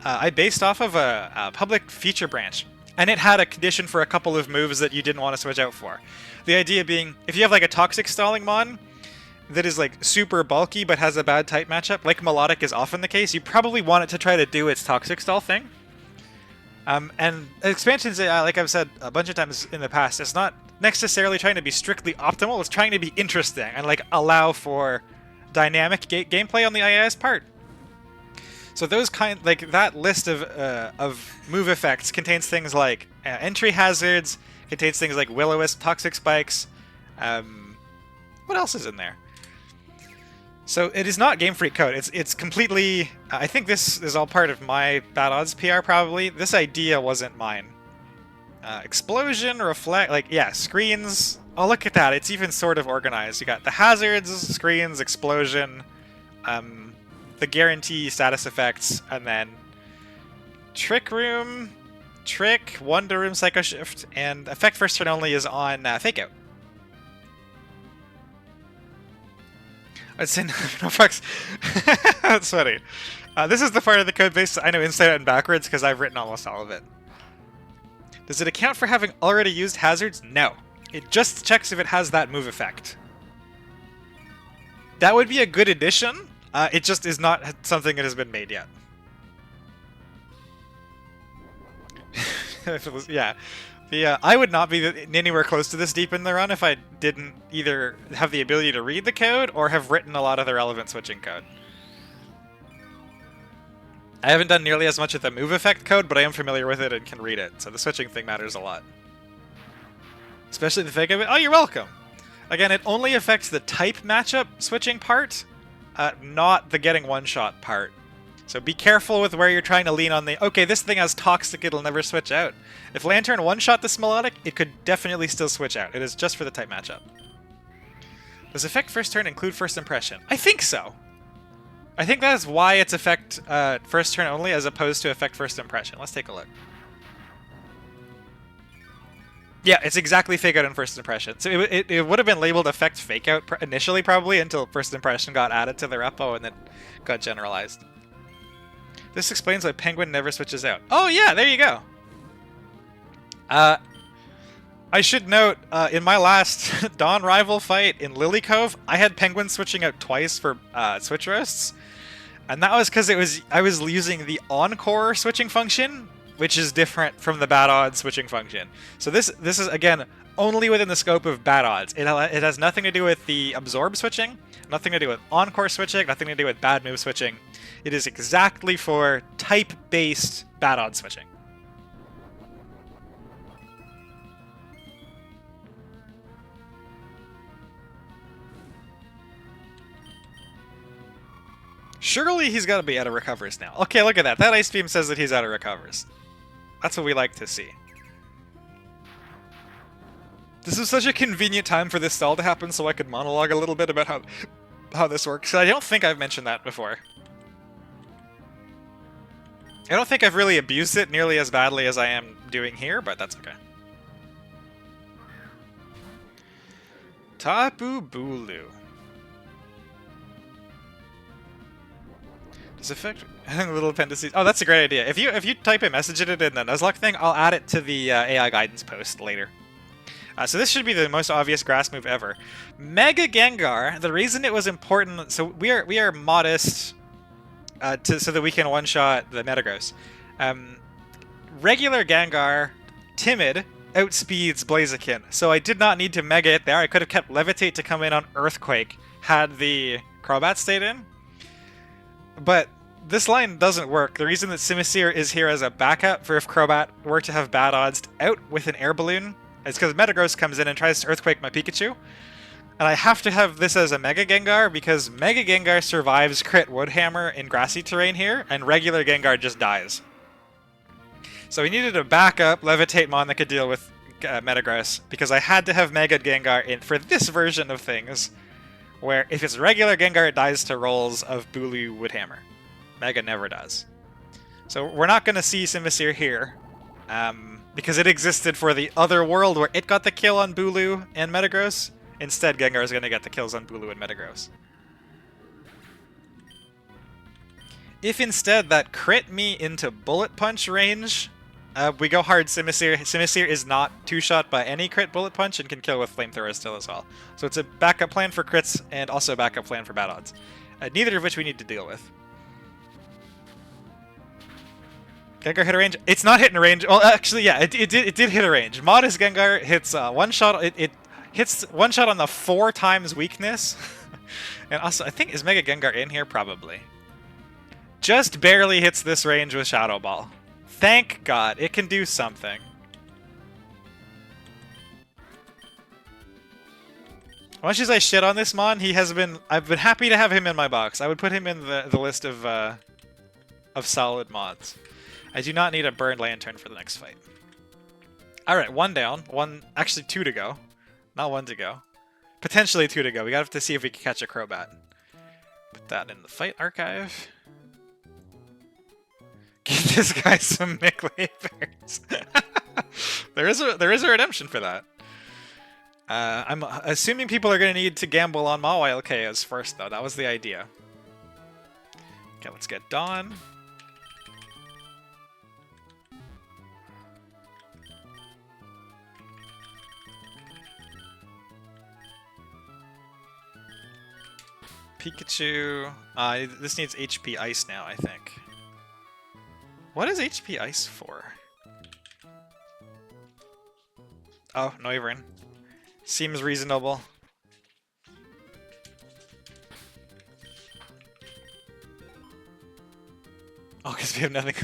I based off of a public feature branch, and it had a condition for a couple of moves that you didn't want to switch out for. The idea being, if you have, like, a Toxic stalling mon that is, like, super bulky but has a bad type matchup, like Melodic is often the case, you probably want it to try to do its Toxic stall thing. And expansions, like I've said a bunch of times in the past, it's not necessarily trying to be strictly optimal, it's trying to be interesting and, like, allow for dynamic gameplay on the AI's part. So those like that list of move effects contains things like entry hazards, contains things like Will-O-Wisp, Toxic Spikes. What else is in there? So it is not Game Freak code. It's completely. I think this is all part of my bad odds PR probably. This idea wasn't mine. Explosion, reflect, like yeah, screens. Oh look at that! It's even sort of organized. You got the hazards, screens, explosion. The guarantee status effects, and then Trick Room, Trick, Wonder Room, Psycho Shift, and effect first turn only is on Fake Out. It's in no fucks. That's funny. This is the part of the code base I know inside out and backwards because I've written almost all of it. Does it account for having already used hazards? No. It just checks if it has that move effect. That would be a good addition. It just is not something that has been made yet. Yeah. I would not be anywhere close to this deep in the run if I didn't either have the ability to read the code or have written a lot of the relevant switching code. I haven't done nearly as much with the move effect code, but I am familiar with it and can read it, so the switching thing matters a lot. Especially the fake of it. Oh, you're welcome! Again, it only affects the type matchup switching part, not the getting one-shot part. So be careful with where you're trying to lean on the, okay, this thing has Toxic, it'll never switch out. If Lantern one-shot this Melodic, it could definitely still switch out. It is just for the type matchup. Does effect first turn include first impression? I think so. I think that is why it's effect first turn only as opposed to effect first impression. Let's take a look. Yeah, it's exactly Fake Out and First Impression. So it would have been labeled Effect Fake Out initially, probably, until First Impression got added to the repo and then got generalized. This explains why Penguin never switches out. Oh yeah, there you go. I should note, in my last Dawn Rival fight in Lily Cove, I had Penguin switching out twice for switch roasts. And that was because I was using the Encore switching function, which is different from the bad odds switching function. So this is, again, only within the scope of bad odds. It has nothing to do with the absorb switching, nothing to do with Encore switching, nothing to do with bad move switching. It is exactly for type-based bad odds switching. Surely he's got to be out of recovers now. Okay, look at that. That Ice Beam says that he's out of recovers. That's what we like to see. This is such a convenient time for this stall to happen so I could monologue a little bit about how this works. I don't think I've mentioned that before. I don't think I've really abused it nearly as badly as I am doing here, but that's okay. Tapu Bulu. Does effect little appendices? Oh, that's a great idea. If you type a message in it in the Nuzlocke thing, I'll add it to the AI guidance post later. So this should be the most obvious grass move ever. Mega Gengar. The reason it was important, so we are modest, so that we can one-shot the Metagross. Regular Gengar, timid, outspeeds Blaziken, so I did not need to Mega it there. I could have kept Levitate to come in on Earthquake had the Crobat stayed in. But this line doesn't work. The reason that Simisear is here as a backup for if Crobat were to have bad odds out with an Air Balloon is because Metagross comes in and tries to Earthquake my Pikachu. And I have to have this as a Mega Gengar because Mega Gengar survives Crit Woodhammer in grassy terrain here, and regular Gengar just dies. So we needed a backup Levitate Mon that could deal with Metagross, because I had to have Mega Gengar in for this version of things, where if it's regular Gengar, it dies to rolls of Bulu Woodhammer. Mega never does. So we're not going to see Simisear here, because it existed for the other world where it got the kill on Bulu and Metagross. Instead, Gengar is going to get the kills on Bulu and Metagross. If instead that crit me into Bullet Punch range, we go hard Simisear. Simisear is not two-shot by any crit Bullet Punch and can kill with Flamethrower still as well. So it's a backup plan for crits and also a backup plan for bad odds. Neither of which we need to deal with. Gengar hit a range? It's not hitting a range. Well, actually, yeah, it did hit a range. Modest Gengar hits one shot. It hits one shot on the 4 times weakness. And also, I think, is Mega Gengar in here? Probably. Just barely hits this range with Shadow Ball. Thank God, it can do something. As much as I shit on this Mon, I've been happy to have him in my box. I would put him in the list of solid mods. I do not need a Burned Lantern for the next fight. Alright, 1 down. Actually 2 to go. Not 1 to go. Potentially 2 to go. We gotta have to see if we can catch a Crobat. Put that in the fight archive. Give this guy some Micklepers. there is a redemption for that. I'm assuming people are going to need to gamble on Mawile KOs first, though. That was the idea. Okay, let's get Dawn. Pikachu. This needs HP Ice now, I think. What is HP Ice for? Oh, Noivern. Seems reasonable. Oh, because we have nothing.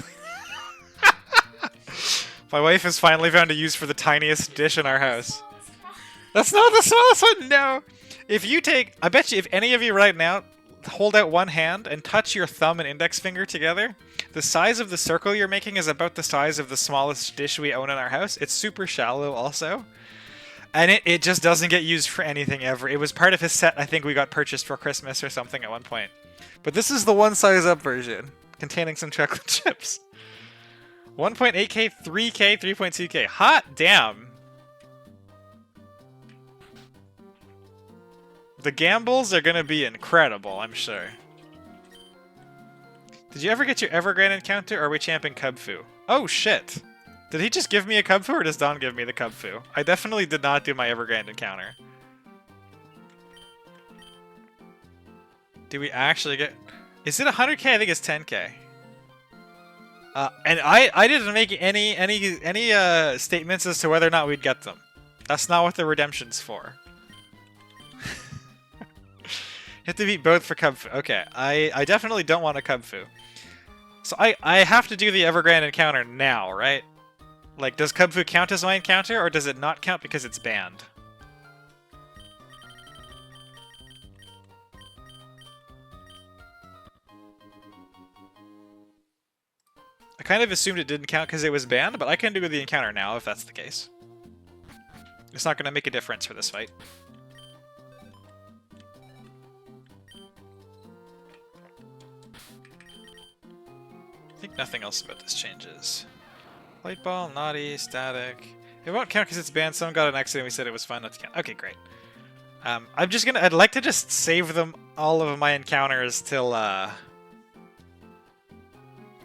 My wife has finally found a use for the tiniest dish in our house. That's not the smallest one, no! If you take... I bet you if any of you right now hold out one hand and touch your thumb and index finger together, the size of the circle you're making is about the size of the smallest dish we own in our house. It's super shallow also. And it just doesn't get used for anything ever. It was part of his set I think we got purchased for Christmas or something at one point. But this is the one size up version, containing some chocolate chips. 1.8k, 3k, 3.2k. Hot damn! The gambles are gonna be incredible, I'm sure. Did you ever get your Evergrande encounter, or are we champing Cubfu? Oh shit! Did he just give me a Cubfu, or does Don give me the Cubfu? I definitely did not do my Evergrande encounter. Do we actually get... Is it 100k? I think it's 10k. And I didn't make any statements as to whether or not we'd get them. That's not what the redemption's for. You have to beat both for Cubfu. Okay, I definitely don't want a Cubfu. So I have to do the Evergrande encounter now, right? Like, does Cubfu count as my encounter, or does it not count because it's banned? I kind of assumed it didn't count because it was banned, but I can do the encounter now if that's the case. It's not going to make a difference for this fight. I think nothing else about this changes. Light Ball, Naughty, Static. It won't count because it's banned. Someone got an accident. We said it was fine not to count. Okay, great. I'm just gonna... I'd like to just save them, all of my encounters, till, like,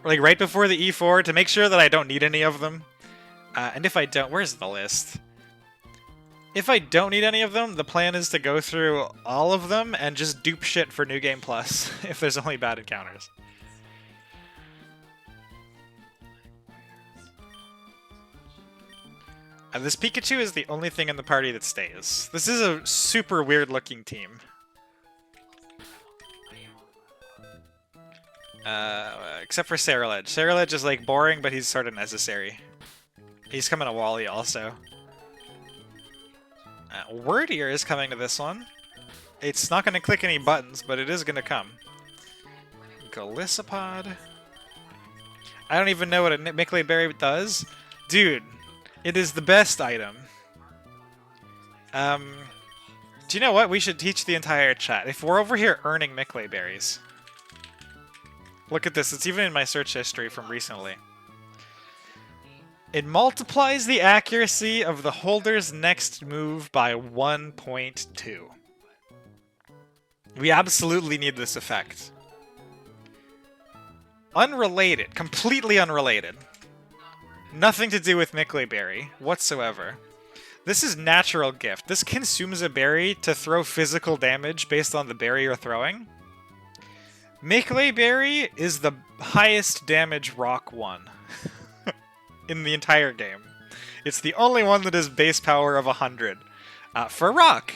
right before the E4 to make sure that I don't need any of them. And if I don't... Where's the list? If I don't need any of them, the plan is to go through all of them and just dupe shit for New Game Plus if there's only bad encounters. And this Pikachu is the only thing in the party that stays. This is a super weird looking team. Except for Cerulege. Cerulege is like boring, but he's sort of necessary. He's coming to Wally also. Wordier is coming to this one. It's not going to click any buttons, but it is going to come. Golisopod. I don't even know what a Mickley Berry does. Dude, it is the best item. Do you know what? We should teach the entire chat. If we're over here earning Mickley Berries. Look at this. It's even in my search history from recently. It multiplies the accuracy of the holder's next move by 1.2. We absolutely need this effect. Unrelated. Completely unrelated. Nothing to do with Mickley Berry whatsoever. This is Natural Gift. This consumes a berry to throw physical damage based on the berry you're throwing. Mickley Berry is the highest damage rock one in the entire game. It's the only one that is base power of 100 for rock.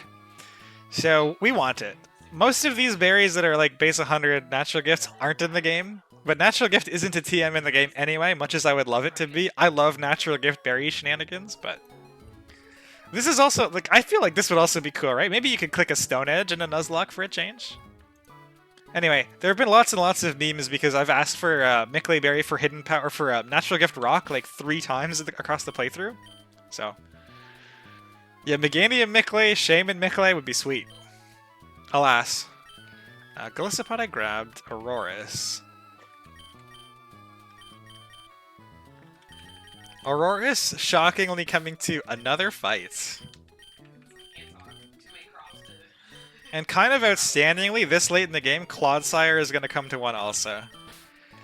So we want it. Most of these berries that are like base 100 natural gifts aren't in the game, but natural gift isn't a TM in the game anyway, much as I would love it to be. I love natural gift berry shenanigans, but this is also like, I feel like this would also be cool, right? Maybe you could click a Stone Edge in a Nuzlocke for a change. Anyway, there have been lots and lots of memes because I've asked for Mickley Berry for hidden power for Natural Gift Rock like 3 times across the playthrough. So, yeah, Meganium Mickley, Shaman Mickley would be sweet. Alas. Golisopod I grabbed, Aurorus. Aurorus shockingly coming to another fight. And kind of outstandingly, this late in the game, Clodsire is going to come to one also.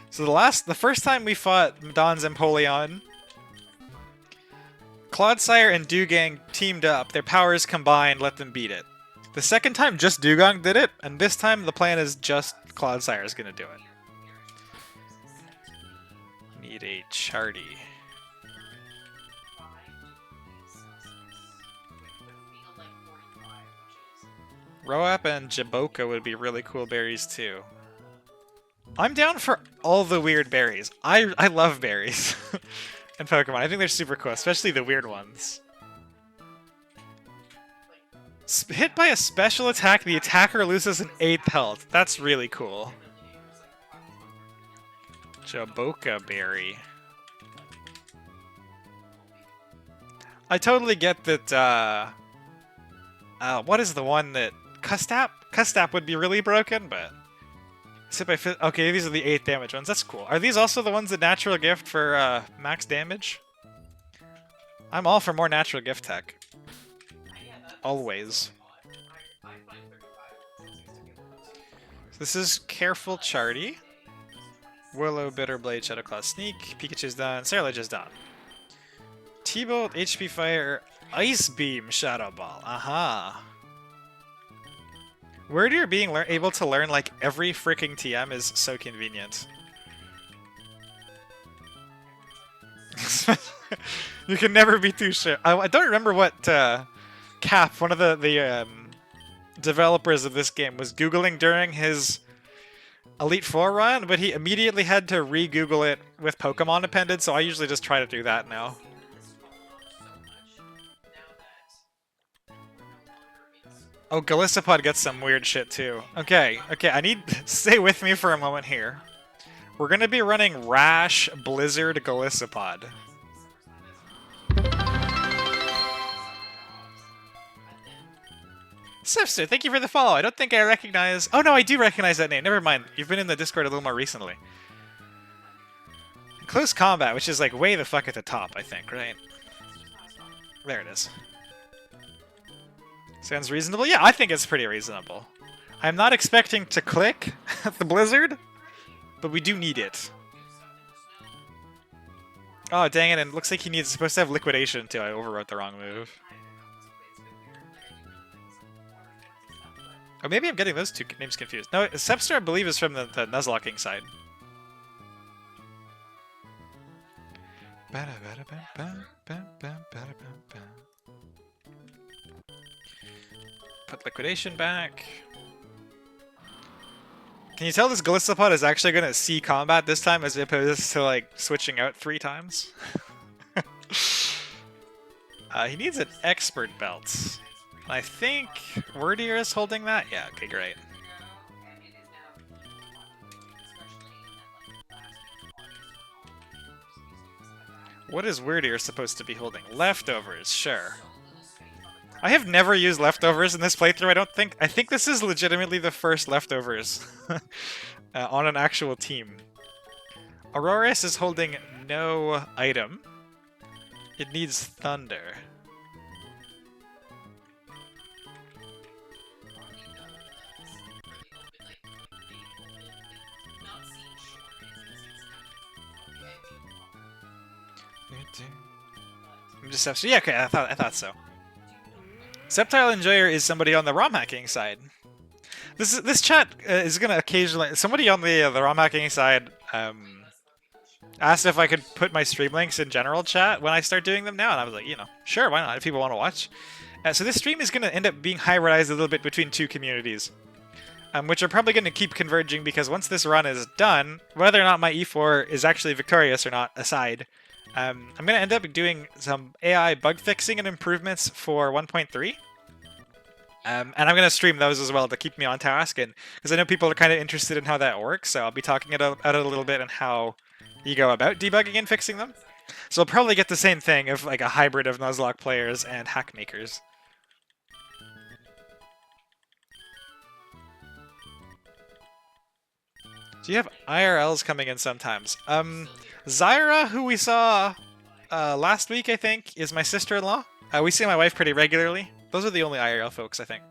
So the first time we fought Don's Empoleon, Clodsire and Dewgang teamed up. Their powers combined let them beat it. The second time, just Dewgang did it, and this time the plan is just Clodsire is going to do it. Need a Charty. Roap and Jaboka would be really cool berries too. I'm down for all the weird berries. I love berries in Pokemon. I think they're super cool, especially the weird ones. Hit by a special attack, the attacker loses an 8th health. That's really cool. Jaboka berry. I totally get that, what is the one that... Custap? Custap would be really broken, but... Okay, these are the 8 damage ones. That's cool. Are these also the ones that Natural Gift for max damage? I'm all for more Natural Gift tech. Always. So this is Careful Charty. Willow, Bitterblade, Shadowclaw, Sneak. Pikachu's done. Cerulege is done. T-Bolt, HP Fire, Ice Beam, Shadow Ball. Aha. Wordier being able to learn like every freaking TM is so convenient. You can never be too sure. I don't remember what Cap, one of the developers of this game, was Googling during his Elite Four run, but he immediately had to re-Google it with Pokemon appended, so I usually just try to do that now. Oh, Golisopod gets some weird shit too. Okay, I need... Stay with me for a moment here. We're gonna be running Rash, Blizzard, Golisopod. Sifster, thank you for the follow. I don't think I recognize... Oh no, I do recognize that name. Never mind. You've been in the Discord a little more recently. Close Combat, which is like way the fuck at the top, I think, right? There it is. Sounds reasonable? Yeah, I think it's pretty reasonable. I'm not expecting to click the Blizzard, but we do need it. Oh, dang it, and it looks like he's supposed to have Liquidation too. I overwrote the wrong move. Oh, maybe I'm getting those two names confused. No, Sepster, I believe, is from the Nuzlocking side. Put liquidation back. Can you tell this Galistopod is actually going to see combat this time as opposed to like switching out 3 times? He needs an expert belt. I think Wordier is holding that? Yeah, okay, great. What is Wordier supposed to be holding? Leftovers, sure. I have never used leftovers in this playthrough, I don't think. I think this is legitimately the first leftovers on an actual team. Auroras is holding no item. It needs thunder. I'm just yeah, okay, I thought so. Septile Enjoyer is somebody on the ROM hacking side. This chat is gonna occasionally. Somebody on the ROM hacking side asked if I could put my stream links in general chat when I start doing them now, and I was like, you know, sure, why not? If people want to watch. So this stream is gonna end up being hybridized a little bit between 2 communities, which are probably gonna keep converging because once this run is done, whether or not my E4 is actually victorious or not aside. I'm going to end up doing some AI bug fixing and improvements for 1.3. And I'm going to stream those as well to keep me on task, and because I know people are kind of interested in how that works, so I'll be talking about it a little bit and how you go about debugging and fixing them. So I'll probably get the same thing of like a hybrid of Nuzlocke players and hack makers. Do you have IRLs coming in sometimes? Zyra, who we saw last week, I think, is my sister-in-law. We see my wife pretty regularly. Those are the only IRL folks, I think.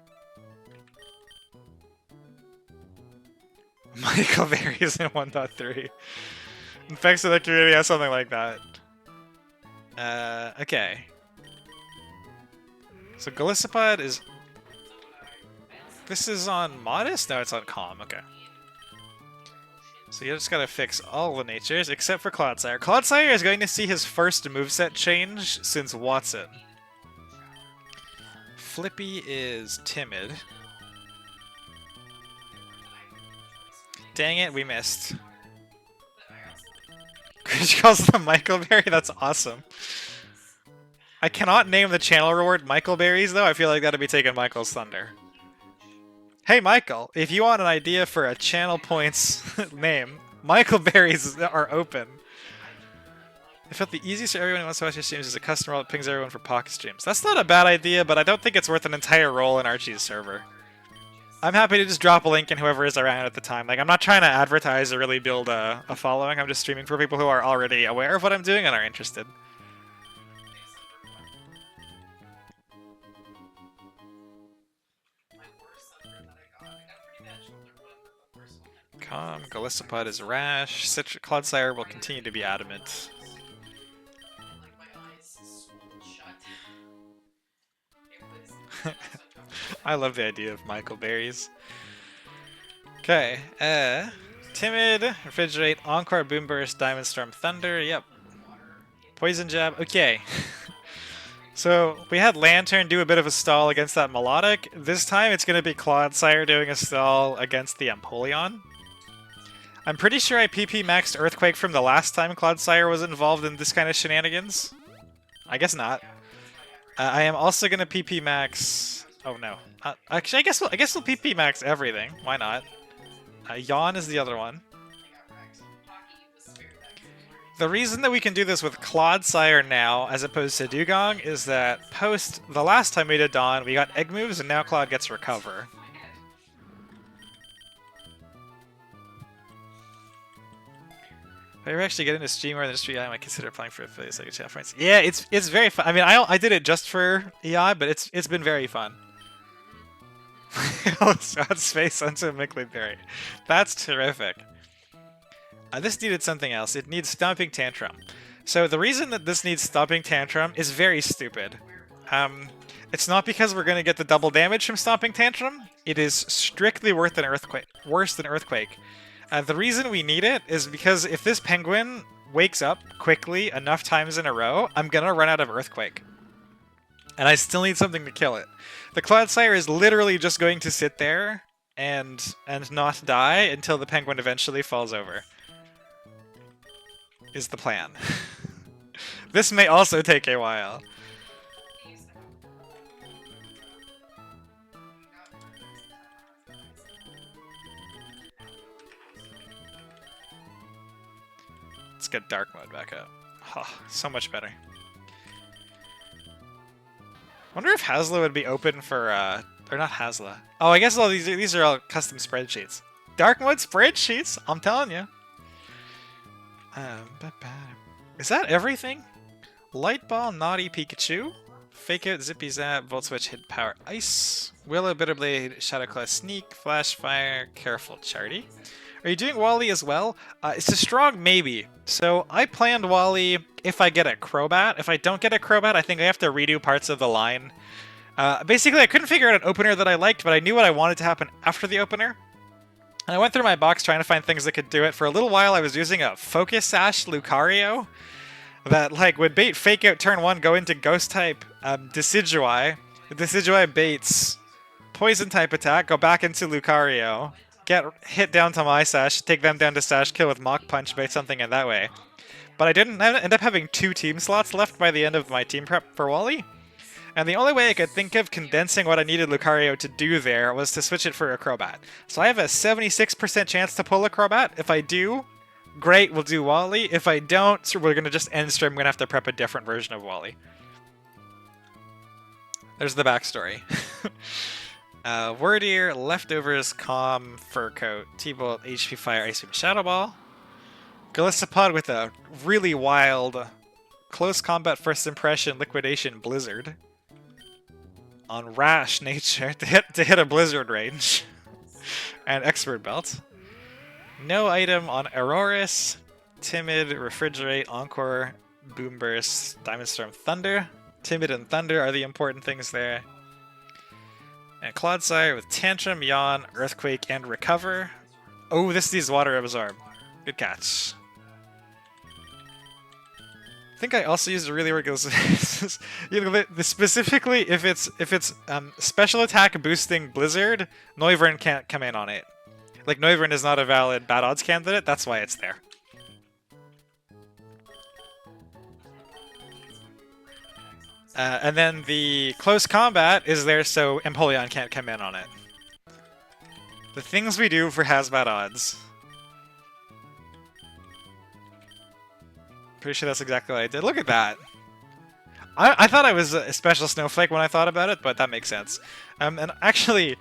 Michael varies in 1.3. Infects of the community has something like that. Okay. So Galistopod is... This is on Modest? No, it's on Calm, okay. So you just gotta fix all the natures, except for Clodsire. Clodsire is going to see his first moveset change since Watson. Flippy is timid. Dang it, we missed. She calls them Michaelberry? That's awesome. I cannot name the channel reward Michaelberries, though. I feel like that'd be taking Michael's thunder. Hey Michael, if you want an idea for a channel points name, Michaelberries are open. I felt the easiest for everyone who wants to watch your streams is a custom role that pings everyone for pocket streams. That's not a bad idea, but I don't think it's worth an entire role in Archie's server. I'm happy to just drop a link in whoever is around at the time. Like, I'm not trying to advertise or really build a following. I'm just streaming for people who are already aware of what I'm doing and are interested. Calm, Galistopod is rash, Clodsire will continue to be adamant. I love the idea of Michaelberries. Okay, Timid, Refrigerate, Encore, Boomburst, Diamond Storm, Thunder, yep. Poison Jab, okay. So, we had Lantern do a bit of a stall against that Melodic. This time it's going to be Clodsire doing a stall against the Empoleon. I'm pretty sure I PP maxed Earthquake from the last time Clodsire was involved in this kind of shenanigans. I guess not. I am also gonna PP max. Oh no. Actually, I guess we'll PP max everything. Why not? Yawn is the other one. The reason that we can do this with Clodsire now, as opposed to Dugong, is that post the last time we did Dawn, we got egg moves, and now Claude gets Recover. If I ever actually get into stream or industry, I might consider applying for affiliates like channel friends. Yeah, it's very fun. I mean, I did it just for EI, but it's been very fun. Scott's face onto Mickleberry. That's terrific. This needed something else. It needs Stomping Tantrum. So the reason that this needs Stomping Tantrum is very stupid. It's not because we're going to get the double damage from Stomping Tantrum. It is strictly worse than Earthquake. The reason we need it is because if this penguin wakes up quickly enough times in a row, I'm gonna run out of Earthquake. And I still need something to kill it. The Clodsire is literally just going to sit there and not die until the penguin eventually falls over. Is the plan. This may also take a while. Let's get dark mode back up. Oh, so much better. Wonder if Hasla would be open for, or not Hasla. Oh, I guess all these are all custom spreadsheets. Dark mode spreadsheets? I'm telling you. Is that everything? Light Ball, Naughty Pikachu, Fake Out, Zippy Zap, Volt Switch, Hit Power, Ice, Willow, Bitterblade, Shadow Claw, Sneak, Flash Fire, Careful, Charty. Are you doing Wally as well? It's a strong maybe. So I planned Wally if I get a Crobat. If I don't get a Crobat, I think I have to redo parts of the line. Basically, I couldn't figure out an opener that I liked, but I knew what I wanted to happen after the opener. And I went through my box trying to find things that could do it. For a little while, I was using a Focus Sash Lucario that like would bait Fake Out turn 1, go into Ghost type Decidueye. The Decidueye baits Poison type attack, go back into Lucario, get hit down to my Sash, take them down to Sash, kill with Mach Punch, bait something in that way. But I didn't end up having 2 team slots left by the end of my team prep for Wally. And the only way I could think of condensing what I needed Lucario to do there was to switch it for a Crobat. So I have a 76% chance to pull a Crobat. If I do, great, we'll do Wally. If I don't, so we're going to just end stream. I'm going to have to prep a different version of Wally. There's the backstory. Wordier, Leftovers, Calm, Fur Coat, T-Bolt, HP Fire, Ice Beam, Shadow Ball. Gallisapod with a really wild Close Combat First Impression, Liquidation, Blizzard. On Rash Nature to hit a Blizzard range. And Expert Belt. No item on Aurorus, Timid, Refrigerate, Encore, Boom Burst, Diamond Storm, Thunder. Timid and Thunder are the important things there. And Clodsire with Tantrum, Yawn, Earthquake, and Recover. Oh, this needs Water Absorb. Good catch. I think I also used a really weird specifically if it's special attack boosting Blizzard, Noivern can't come in on it. Like Noivern is not a valid bad odds candidate, that's why it's there. And then the close combat is there so Empoleon can't come in on it. The things we do for Hazmat odds. Pretty sure that's exactly what I did. Look at that. I thought I was a special snowflake when I thought about it, but that makes sense. And actually,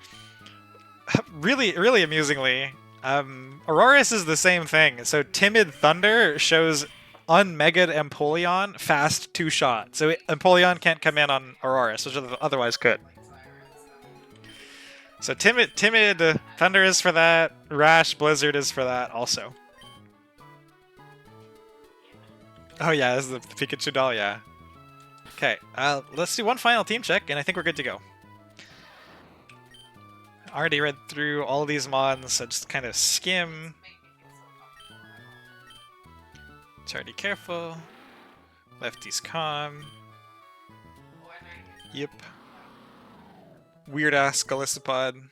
really amusingly, Aurorus is the same thing. So Timid Thunder shows unmega'd Empoleon fast 2-shot. So Empoleon can't come in on Aurorus, which otherwise could. So Timid Thunder is for that. Rash Blizzard is for that also. Oh yeah, this is the Pikachu doll, yeah. Okay, let's do one final team check, and I think we're good to go. Already read through all these mods, so just kind of skim. Charity Careful. Lefty's Calm. Yep. Weird-ass Gallisapod.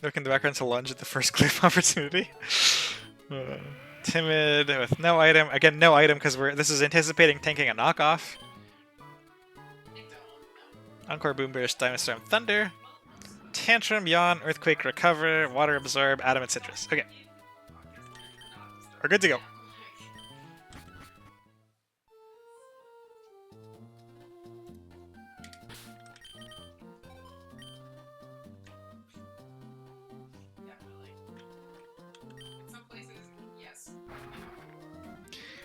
Look in the background to lunge at the first cliff opportunity. Timid with no item. Again, no item because this is anticipating tanking a knockoff. Encore, Boom Burst, Diamond Storm, Thunder. Tantrum, Yawn, Earthquake, Recover, Water Absorb, Adamant Citrus. Okay. We're good to go.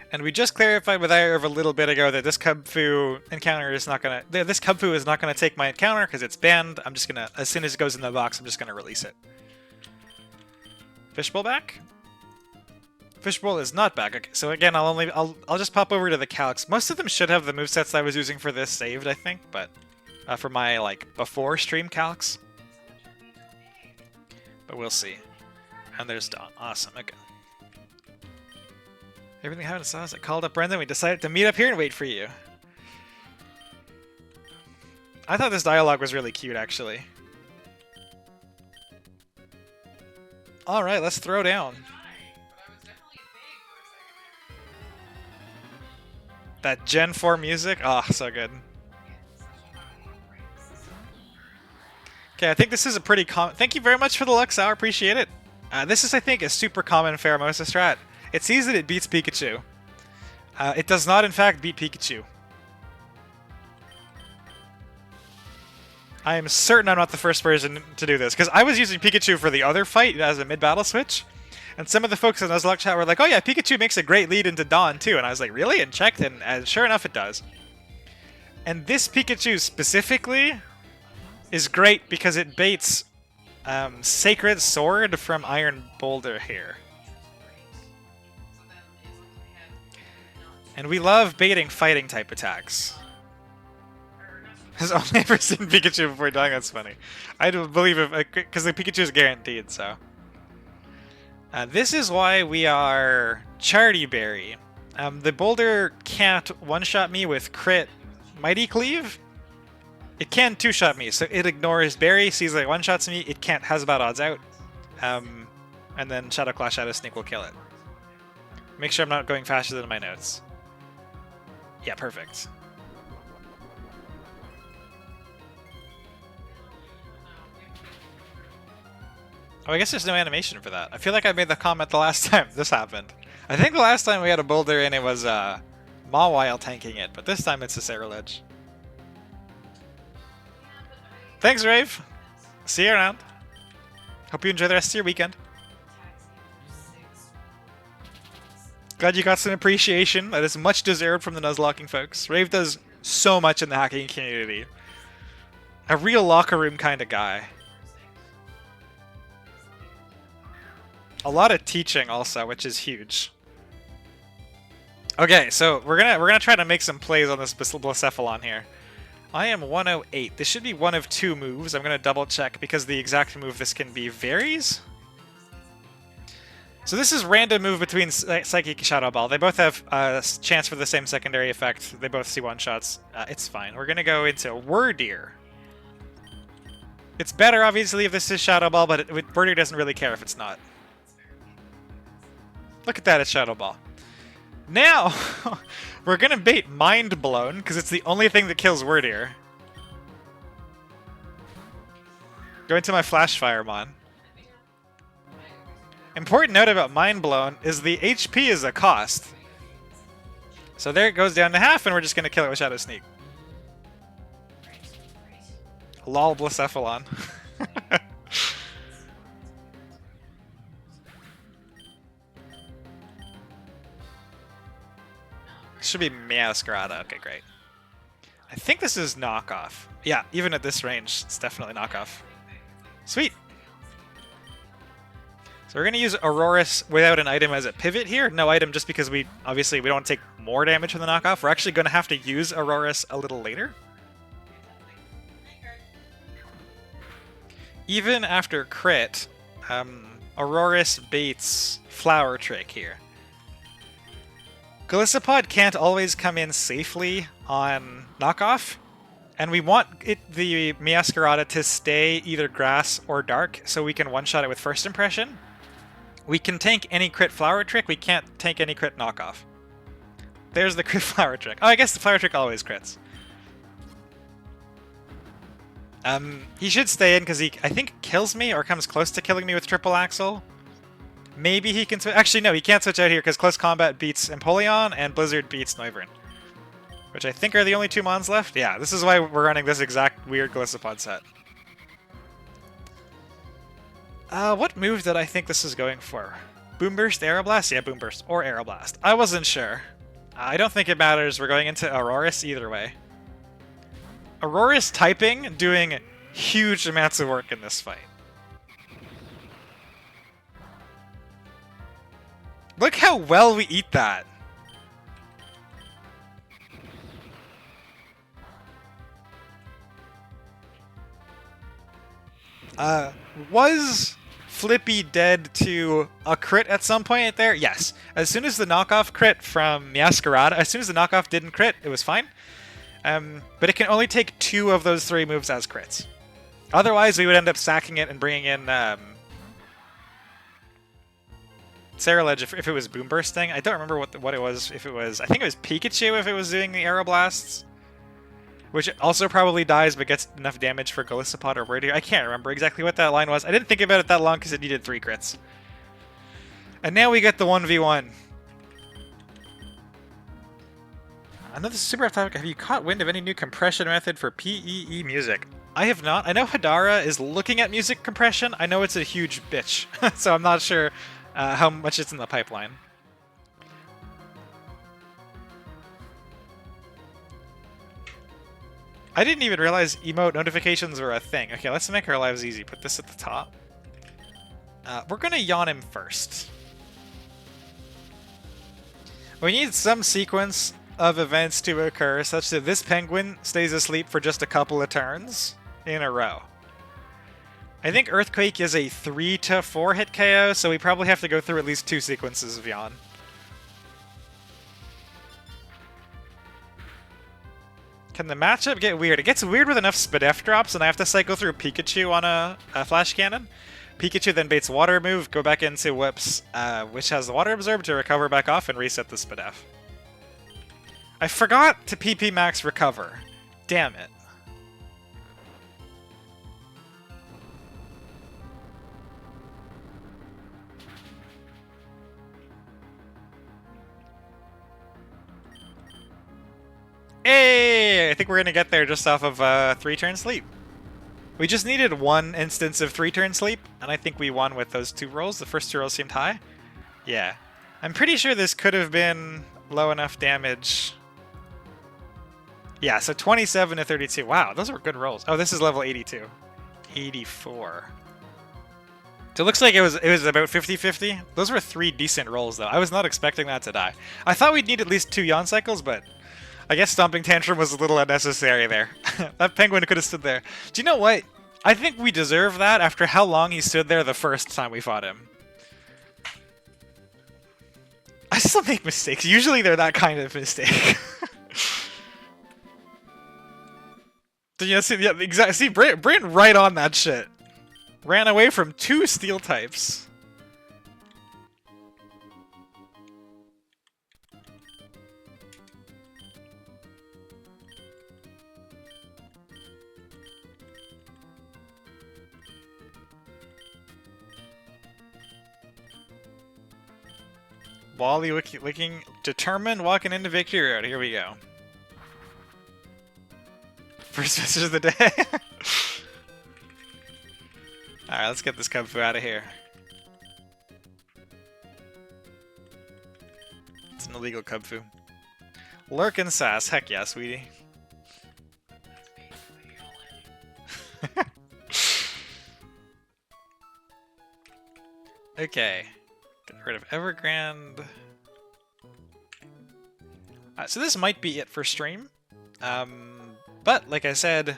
And we just clarified with Irv a little bit ago that this Cubfu encounter is not gonna. This Cubfu is not gonna take my encounter because it's banned. I'm just gonna, as soon as it goes in the box, I'm just gonna release it. Fishbowl back. Fishbowl is not back. Okay, so again, I'll just pop over to the calcs. Most of them should have the movesets I was using for this saved, I think, but for my like before stream calcs. But we'll see. And there's Dawn. Awesome. Okay. Everything happened to us. I called up Brendan. We decided to meet up here and wait for you. I thought this dialogue was really cute, actually. Alright, let's throw down. That Gen 4 music? Oh, so good. Okay, I think this is a pretty common... Thank you very much for the Lux Hour, appreciate it. This is, I think, a super common Pheromosa strat. It sees that it beats Pikachu. It does not, in fact, beat Pikachu. I am certain I'm not the first person to do this, because I was using Pikachu for the other fight as a mid-battle switch, and some of the folks in Nuzlocke chat were like, oh yeah, Pikachu makes a great lead into Dawn too, and I was like, really? And checked, and sure enough it does. And this Pikachu specifically is great because it baits Sacred Sword from Iron Boulder here. And we love baiting fighting type attacks. Has only ever seen Pikachu before dying, that's funny. I don't believe it, because the Pikachu is guaranteed, so. This is why we are Charty Berry. The Boulder can't one-shot me with crit Mighty Cleave. It can two-shot me, so it ignores Berry, sees that it one-shots me, it can't, has bad odds out. And then Shadow Clash, Shadow Sneak will kill it. Make sure I'm not going faster than my notes. Yeah, perfect. Oh, I guess there's no animation for that. I feel like I made the comment the last time this happened. I think the last time we had a Boulder and it was Mawile tanking it, but this time it's a Cerulege. Thanks, Rave. See you around. Hope you enjoy the rest of your weekend. Glad you got some appreciation. That is much deserved from the Nuzlocking folks. Rave does so much in the hacking community. A real locker room kind of guy. A lot of teaching also, which is huge. Okay, so we're gonna try to make some plays on this Blacephalon here. I am 108. This should be one of two moves. I'm gonna double check because the exact move this can be varies. So this is random move between Psychic and Shadow Ball. They both have a chance for the same secondary effect. They both see one-shots. It's fine. We're gonna go into Wordeer. It's better, obviously, if this is Shadow Ball, but Wordeer doesn't really care if it's not. Look at that, it's Shadow Ball. Now, we're gonna bait Mind Blown, because it's the only thing that kills Wordeer. Go into my Flash Firemon. Important note about Mind Blown is the HP is a cost. So there it goes down to half, and we're just gonna kill it with Shadow Sneak. Lol Blacephalon. Should be Meowscarada. Okay, great. I think this is knockoff. Yeah, even at this range, it's definitely knockoff. Sweet. So we're going to use Aurorus without an item as a pivot here. No item just because we don't want to take more damage from the knockoff. We're actually going to have to use Aurorus a little later. Even after crit, Aurorus baits Flower Trick here. Golisopod can't always come in safely on knockoff, and we want the Meowscarada to stay either grass or dark so we can one-shot it with first impression. We can tank any crit Flower Trick, we can't tank any crit knockoff. There's the crit Flower Trick. Oh, I guess the Flower Trick always crits. He should stay in because he, I think, kills me or comes close to killing me with Triple Axle. Maybe he can switch. Actually, no, he can't switch out here because Close Combat beats Empoleon and Blizzard beats Noivern. Which I think are the only two mons left. Yeah, this is why we're running this exact weird Golisopod set. What move did I think this is going for? Boomburst, Aeroblast? Yeah, Boomburst or Aeroblast. I wasn't sure. I don't think it matters. We're going into Aurorus either way. Aurorus typing doing huge amounts of work in this fight. Look how well we eat that. Was flippy dead to a crit at some point there? Yes. As soon as the knockoff crit from Masquerade, as soon as the knockoff didn't crit, it was fine. But it can only take 2 of those 3 moves as crits. Otherwise, we would end up sacking it and bringing in Saraledge if it was Boom Bursting. I don't remember what it was. If it was, I think it was Pikachu if it was doing the Aeroblasts. Which also probably dies but gets enough damage for Golisopod or Wordier. I can't remember exactly what that line was. I didn't think about it that long because it needed 3 crits. And now we get the 1v1. I know this is super off topic. Have you caught wind of any new compression method for PEE music? I have not. I know Hadara is looking at music compression. I know it's a huge bitch, so I'm not sure how much it's in the pipeline. I didn't even realize emote notifications were a thing. Okay, let's make our lives easy. Put this at the top. We're gonna yawn him first. We need some sequence of events to occur such that this penguin stays asleep for just a couple of turns in a row. I think Earthquake is a 3 to 4 hit KO, so we probably have to go through at least 2 sequences of yawn. Can the matchup get weird? It gets weird with enough Spadef drops, and I have to cycle through Pikachu on a Flash Cannon. Pikachu then baits Water move, go back into Whips, which has the Water Absorb to recover back off and reset the Spadef. I forgot to PP Max Recover. Damn it. Hey! I think we're gonna get there just off of 3-turn sleep. We just needed 1 instance of 3-turn sleep, and I think we won with those 2 rolls. The first 2 rolls seemed high. Yeah. I'm pretty sure this could have been low enough damage. Yeah, so 27 to 32. Wow, those were good rolls. Oh, this is level 82. 84. So it looks like it was about 50-50. Those were 3 decent rolls, though. I was not expecting that to die. I thought we'd need at least 2 yawn cycles, but I guess Stomping Tantrum was a little unnecessary there. That penguin could have stood there. Do you know what? I think we deserve that after how long he stood there the first time we fought him. I still make mistakes. Usually they're that kind of mistake. Yeah, see, yeah, exactly. See, Brent right on that shit. Ran away from 2 steel types. Wally licking, determined, walking into Victory Road. Here we go. First message of the day. Alright, let's get this Kung Fu out of here. It's an illegal Kung Fu. Lurk and Sass. Heck yeah, sweetie. Okay. Get rid of Evergrande. So this might be it for stream. But, like I said,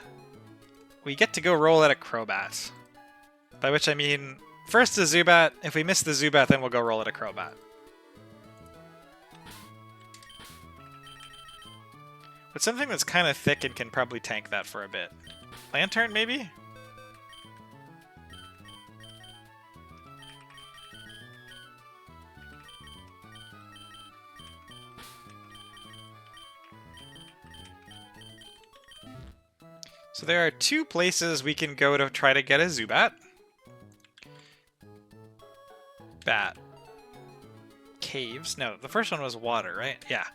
we get to go roll at a Crobat. By which I mean, first the Zubat. If we miss the Zubat, then we'll go roll at a Crobat. But something that's kind of thick and can probably tank that for a bit. Lantern, maybe? So there are 2 places we can go to try to get a Zubat. Bat. Caves. No, the first one was water, right? Yeah.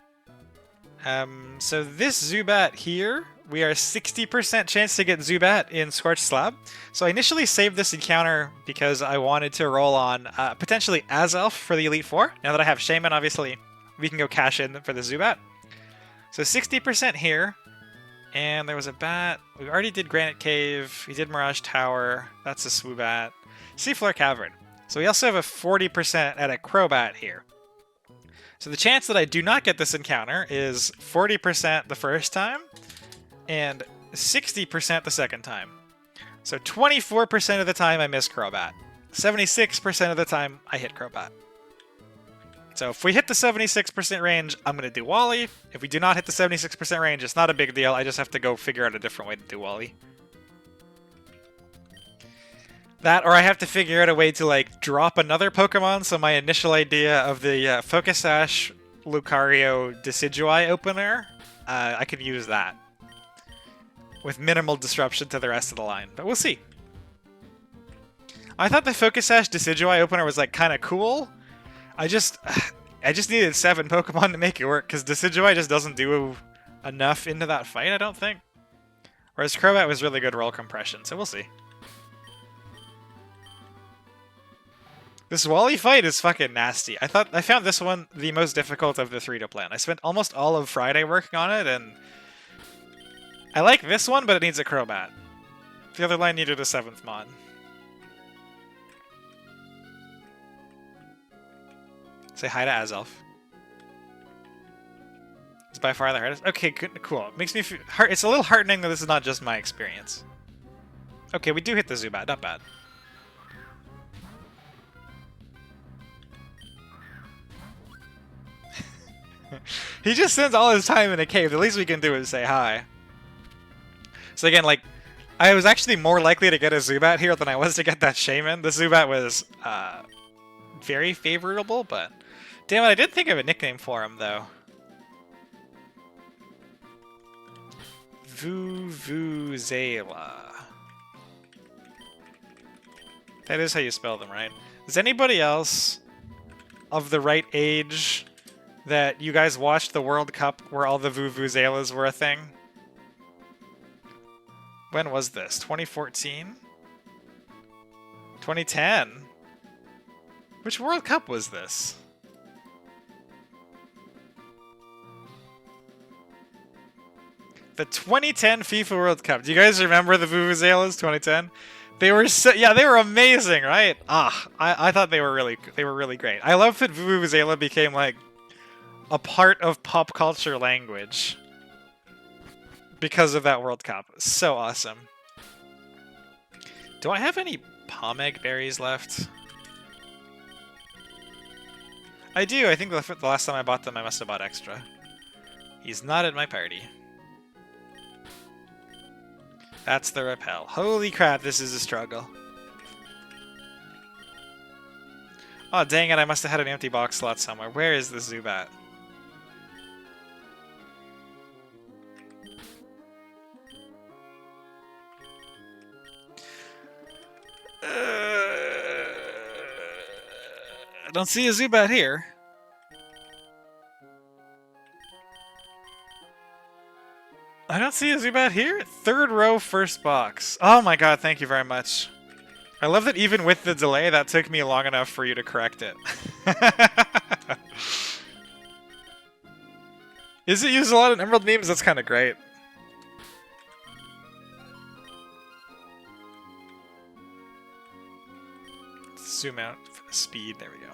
So this Zubat here, we are 60% chance to get Zubat in Scorched Slab. So I initially saved this encounter because I wanted to roll on potentially Azelf for the Elite Four. Now that I have Shaman, obviously, we can go cash in for the Zubat. So 60% here. And there was a bat. We already did Granite Cave. We did Mirage Tower. That's a Swoobat. Seafloor Cavern. So we also have a 40% at a Crobat here. So the chance that I do not get this encounter is 40% the first time and 60% the second time. So 24% of the time I miss Crobat. 76% of the time, I hit Crobat. So if we hit the 76% range, I'm going to do Wally. If we do not hit the 76% range, it's not a big deal. I just have to go figure out a different way to do Wally. That, or I have to figure out a way to, like, drop another Pokemon, so my initial idea of the Focus Sash Lucario Decidueye opener, I could use that. With minimal disruption to the rest of the line, but we'll see. I thought the Focus Sash Decidueye opener was, like, kind of cool. I just needed 7 Pokemon to make it work, because Decidueye just doesn't do enough into that fight, I don't think. Whereas Crobat was really good roll compression, so we'll see. This Wally fight is fucking nasty. I found this one the most difficult of the 3 to plan. I spent almost all of Friday working on it, and I like this one, but it needs a Crobat. The other line needed a 7th Mon. Say hi to Azelf. It's by far the hardest. Okay, good, cool. It makes me feel it's a little heartening that this is not just my experience. Okay, we do hit the Zubat, not bad. He just spends all his time in a cave. The least we can do is say hi. So again, like, I was actually more likely to get a Zubat here than I was to get that Shaman. The Zubat was very favorable, but damn it, I did think of a nickname for him, though. Vuvuzela. That is how you spell them, right? Is anybody else of the right age that you guys watched the World Cup where all the Vuvuzelas were a thing? When was this? 2014? 2010? Which World Cup was this? The 2010 FIFA World Cup. Do you guys remember the Vuvuzelas 2010? They were they were amazing, right? I thought they were really great. I love that Vuvuzela became like a part of pop culture language because of that World Cup. So awesome. Do I have any Pomeg berries left? I do. I think the last time I bought them, I must have bought extra. He's not at my party. That's the repel. Holy crap, this is a struggle. Oh, dang it, I must have had an empty box slot somewhere. Where is the Zubat? I don't see a Zubat here. I don't see a Zubat here. 3rd row, 1st box. Oh my god, thank you very much. I love that even with the delay, that took me long enough for you to correct it. Is it used a lot in Emerald memes? That's kind of great. Zoom out for the speed. There we go.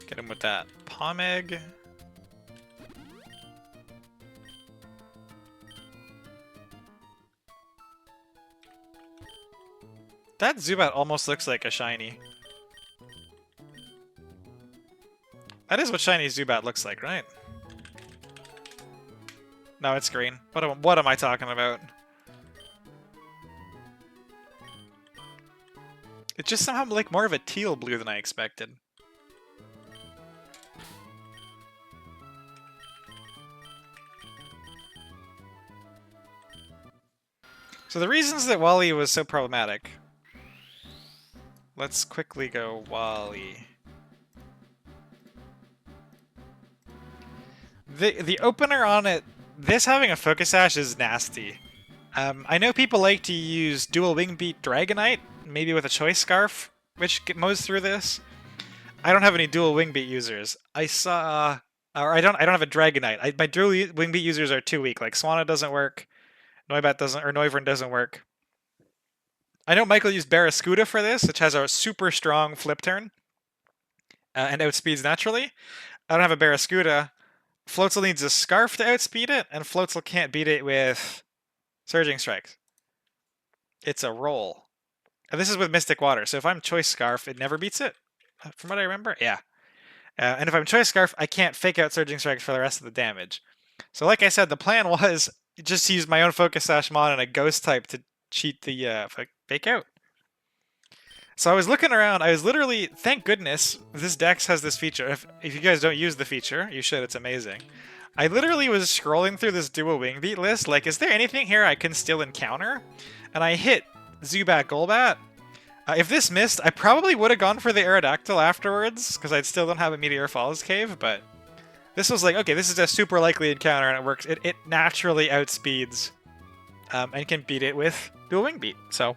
Get him with that Pomeg. That Zubat almost looks like a shiny. That is what shiny Zubat looks like, right? No, it's green. What am I talking about? It's just somehow like more of a teal blue than I expected. So the reasons that Wally was so problematic. Let's quickly go Wally. The opener on it, this having a Focus Sash is nasty. I know people like to use Dual Wing Beat Dragonite, maybe with a Choice Scarf, which mows through this. I don't have any Dual Wing Beat users. I saw, or I don't have a Dragonite. My Dual Wing Beat users are too weak. Like Swanna doesn't work. Noibat doesn't, or Noivern doesn't work. I know Michael used Barraskewda for this, which has a super strong flip turn and outspeeds naturally. I don't have a Barraskewda Floatzel needs a Scarf to outspeed it, and Floatzel can't beat it with Surging Strikes. It's a roll. And this is with Mystic Water, so if I'm Choice Scarf, it never beats it, from what I remember. Yeah. And if I'm Choice Scarf, I can't fake out Surging Strikes for the rest of the damage. So like I said, the plan was just use my own Focus Sash Mon and a Ghost type to cheat the fake out. So I was looking around, I was literally, thank goodness, this Dex has this feature. If you guys don't use the feature, you should, it's amazing. I literally was scrolling through this dual wing beat list, like, is there anything here I can still encounter? And I hit Zubat Golbat. If this missed, I probably would have gone for the Aerodactyl afterwards, because I still don't have a Meteor Falls Cave, but this was like, okay, this is a super likely encounter, and it works. It naturally outspeeds and can beat it with dual wing beat. So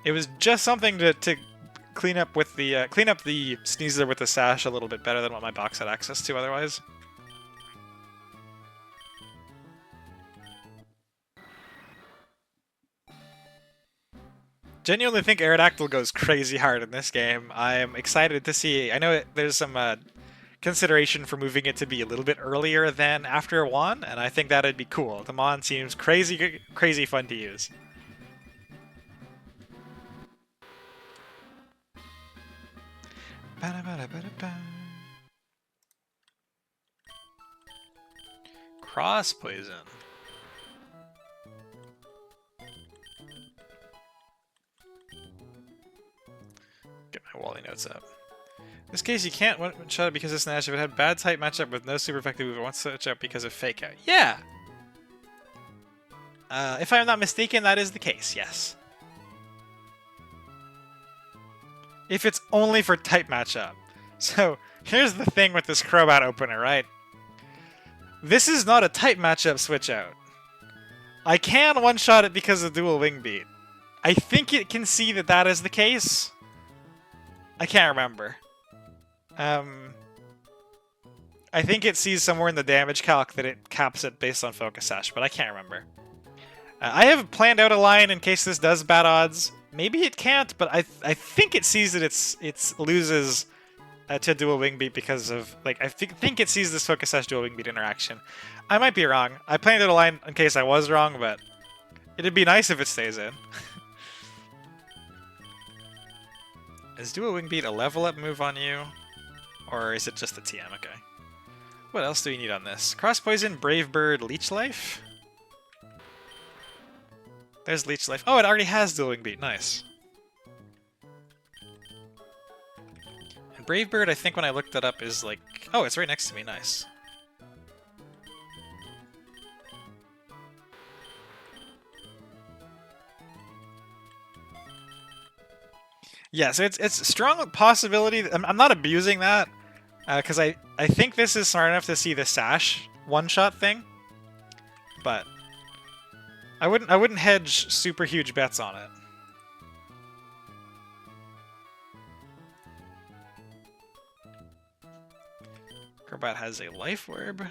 it was just something to clean up with the Sneasler with the Sash a little bit better than what my box had access to otherwise. Genuinely think Aerodactyl goes crazy hard in this game. I'm excited to see. I know there's some consideration for moving it to be a little bit earlier than after 1, and I think that'd be cool. The Mon seems crazy fun to use. Cross Poison. Get my Wally notes up. In this case, you can't one-shot it because of Snatch if it had bad type matchup with no super effective move. It wants to switch out because of Fake Out. Yeah! If I'm not mistaken, that is the case, yes. If it's only for type matchup. So, here's the thing with this Crobat opener, right? This is not a type matchup switch out. I can one-shot it because of dual wing beat. I think it can see that that is the case. I can't remember. I think it sees somewhere in the damage calc that it caps it based on Focus Sash, but I can't remember. I have planned out a line in case this does bad odds. Maybe it can't, but I think it sees that it loses to dual wing beat because of, like, I think it sees this Focus Sash dual wing beat interaction. I might be wrong. I planned out a line in case I was wrong, but it'd be nice if it stays in. Is dual wing beat a level up move on you? Or is it just a TM? Okay. What else do we need on this? Cross Poison, Brave Bird, Leech Life? There's Leech Life. Oh, it already has dual wing beat. Nice. And Brave Bird, I think when I looked that up, is like... Oh, it's right next to me. Nice. Yeah, so it's a strong possibility. I'm not abusing that, because I think this is smart enough to see the Sash one-shot thing, but I wouldn't hedge super huge bets on it. Crobat has a Life Orb.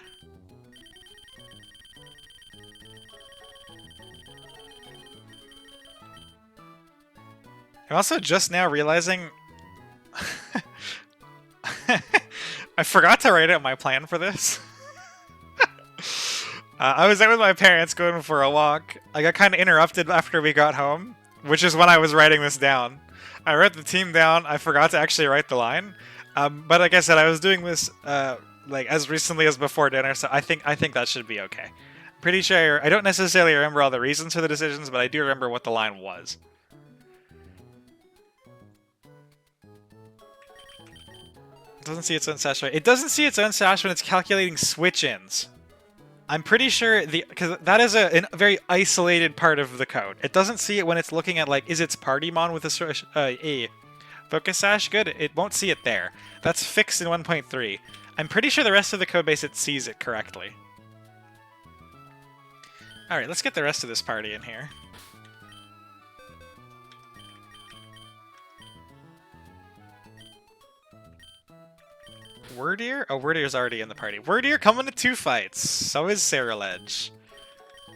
I'm also just now realizing I forgot to write out my plan for this. I was out with my parents going for a walk. I got kind of interrupted after we got home, which is when I was writing this down. I wrote the team down. I forgot to actually write the line. But like I said, I was doing this like as recently as before dinner, so I think that should be okay. I'm pretty sure I don't necessarily remember all the reasons for the decisions, but I do remember what the line was. It doesn't see its own sash, right? It doesn't see its own sash when it's calculating switch-ins. I'm pretty sure because that is a very isolated part of the code. It doesn't see it when it's looking at, like, is its party mon with a Focus Sash good? It won't see it there. That's fixed in 1.3. I'm pretty sure the rest of the code base, it sees it correctly. Alright, let's get the rest of this party in here. Wordeer? Oh, Wordeer's already in the party. Wordeer coming to 2 fights. So is Ceruledge.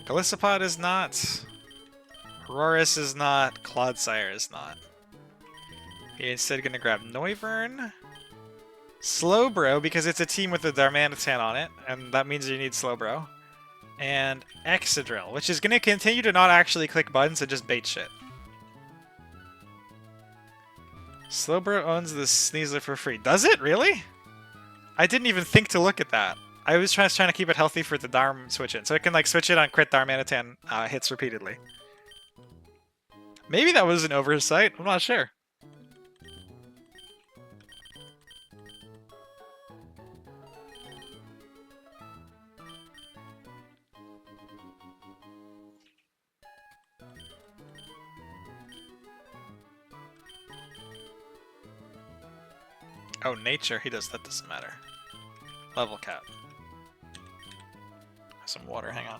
Golisopod is not. Auroras is not. Clodsire is not. You're instead gonna grab Noivern. Slowbro, because it's a team with a Darmanitan on it, and that means you need Slowbro. And Excadrill, which is going to continue to not actually click buttons and just bait shit. Slowbro owns the Sneasler for free. Does it, really? I didn't even think to look at that. I was trying to keep it healthy for the Darm switch in, so it can like switch it on crit Darmanitan hits repeatedly. Maybe that was an oversight, I'm not sure. Oh, nature, that doesn't matter. Level cap. Some water, hang on.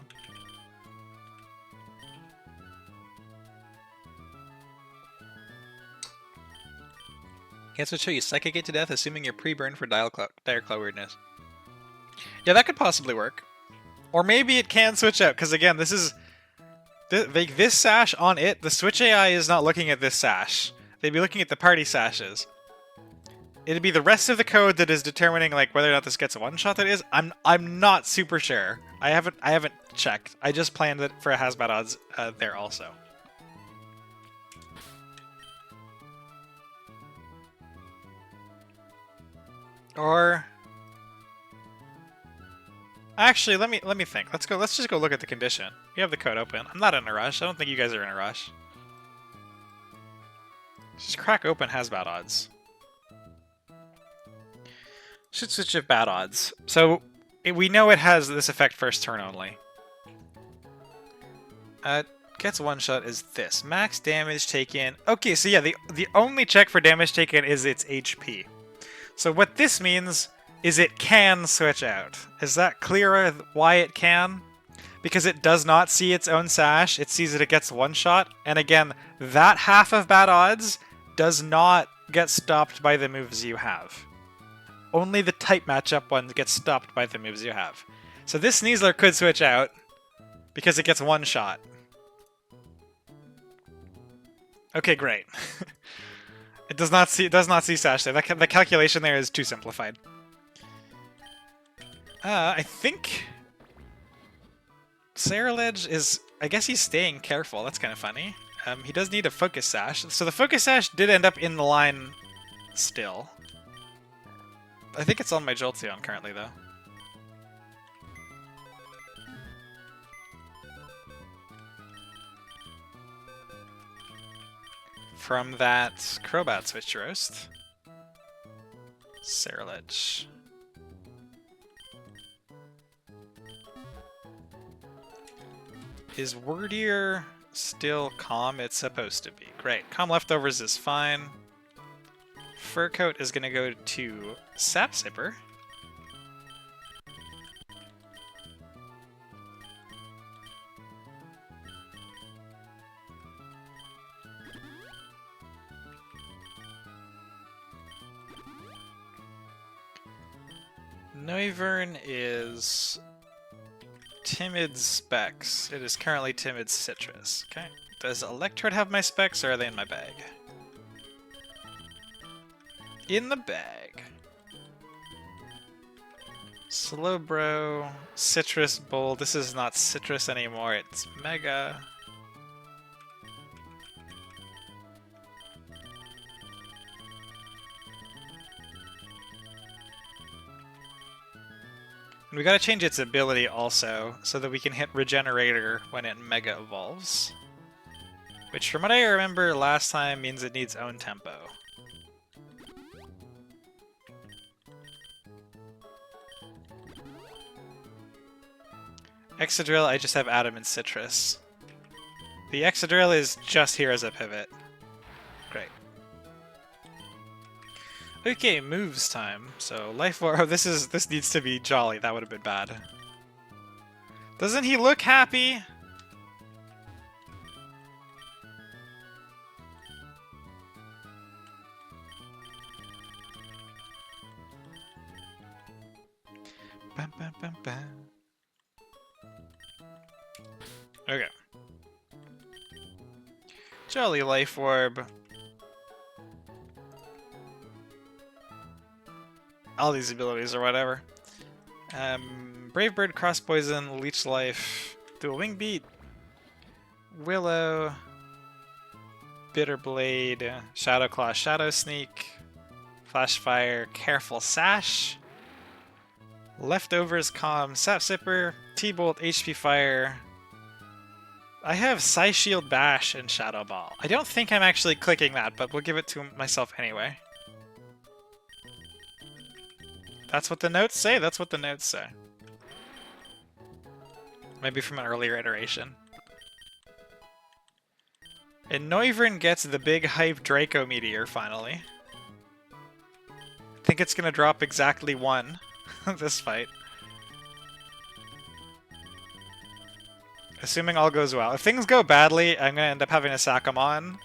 Can't switch how you Psychic it to death, assuming you're pre-burned for Dire Claw weirdness. Yeah, that could possibly work. Or maybe it can switch out, because again, this is... This sash on it, the Switch AI is not looking at this sash. They'd be looking at the party sashes. It'd be the rest of the code that is determining like whether or not this gets a one-shot that is. I'm not super sure. I haven't checked. I just planned it for a Hazmat odds there also. Or actually, let me think. Let's just go look at the condition. We have the code open. I'm not in a rush. I don't think you guys are in a rush. Just crack open Hazmat odds. Should switch to bad odds. So we know it has this effect first turn only. Gets one shot is this. Max damage taken. Okay, so yeah, the only check for damage taken is its HP. So what this means is it can switch out. Is that clearer why it can? Because it does not see its own sash, it sees that it gets one shot, and again, that half of bad odds does not get stopped by the moves you have. Only the type matchup one gets stopped by the moves you have. So this Sneasler could switch out because it gets one shot. Okay, great. It does not see sash there. The calculation there is too simplified. I think Saraledge is... I guess he's staying careful. That's kind of funny. He does need a Focus Sash. So the Focus Sash did end up in the line still. I think it's on my Jolteon currently, though. From that Crobat switch roast. Saraledge. Is Wordier still calm? It's supposed to be. Great. Calm Leftovers is fine. Fur Coat is going to go to Sap Sipper. Noivern is Timid Specs. It is currently Timid Citrus. Okay. Does Electrode have my specs, or are they in my bag? In the bag. Slowbro, Citrus Bowl. This is not Citrus anymore, it's Mega. And we gotta change its ability also, so that we can hit Regenerator when it Mega Evolves. Which, from what I remember last time, means it needs own tempo. Excadrill, I just have Adamant Citrus. The Excadrill is just here as a pivot. Great. Okay, moves time. So Life Orb. Oh, this needs to be Jolly. That would have been bad. Doesn't he look happy? Bam, bam, bam, bam. Okay. Jolly Life Orb. all these abilities or whatever. Brave Bird, Cross Poison, Leech Life, Dual Wing Beat, Willow, Bitter Blade, Shadow Claw, Shadow Sneak, Flash Fire, Careful Sash, Leftovers, Calm, Sap Sipper, T-Bolt, HP Fire. I have Psy Shield, Bash, and Shadow Ball. I don't think I'm actually clicking that, but we'll give it to myself anyway. That's what the notes say, that's what the notes say. Maybe from an earlier iteration. And Noivern gets the big hype Draco Meteor, finally. I think it's gonna drop exactly one this fight. Assuming all goes well. If things go badly, I'm gonna end up having to sack them on.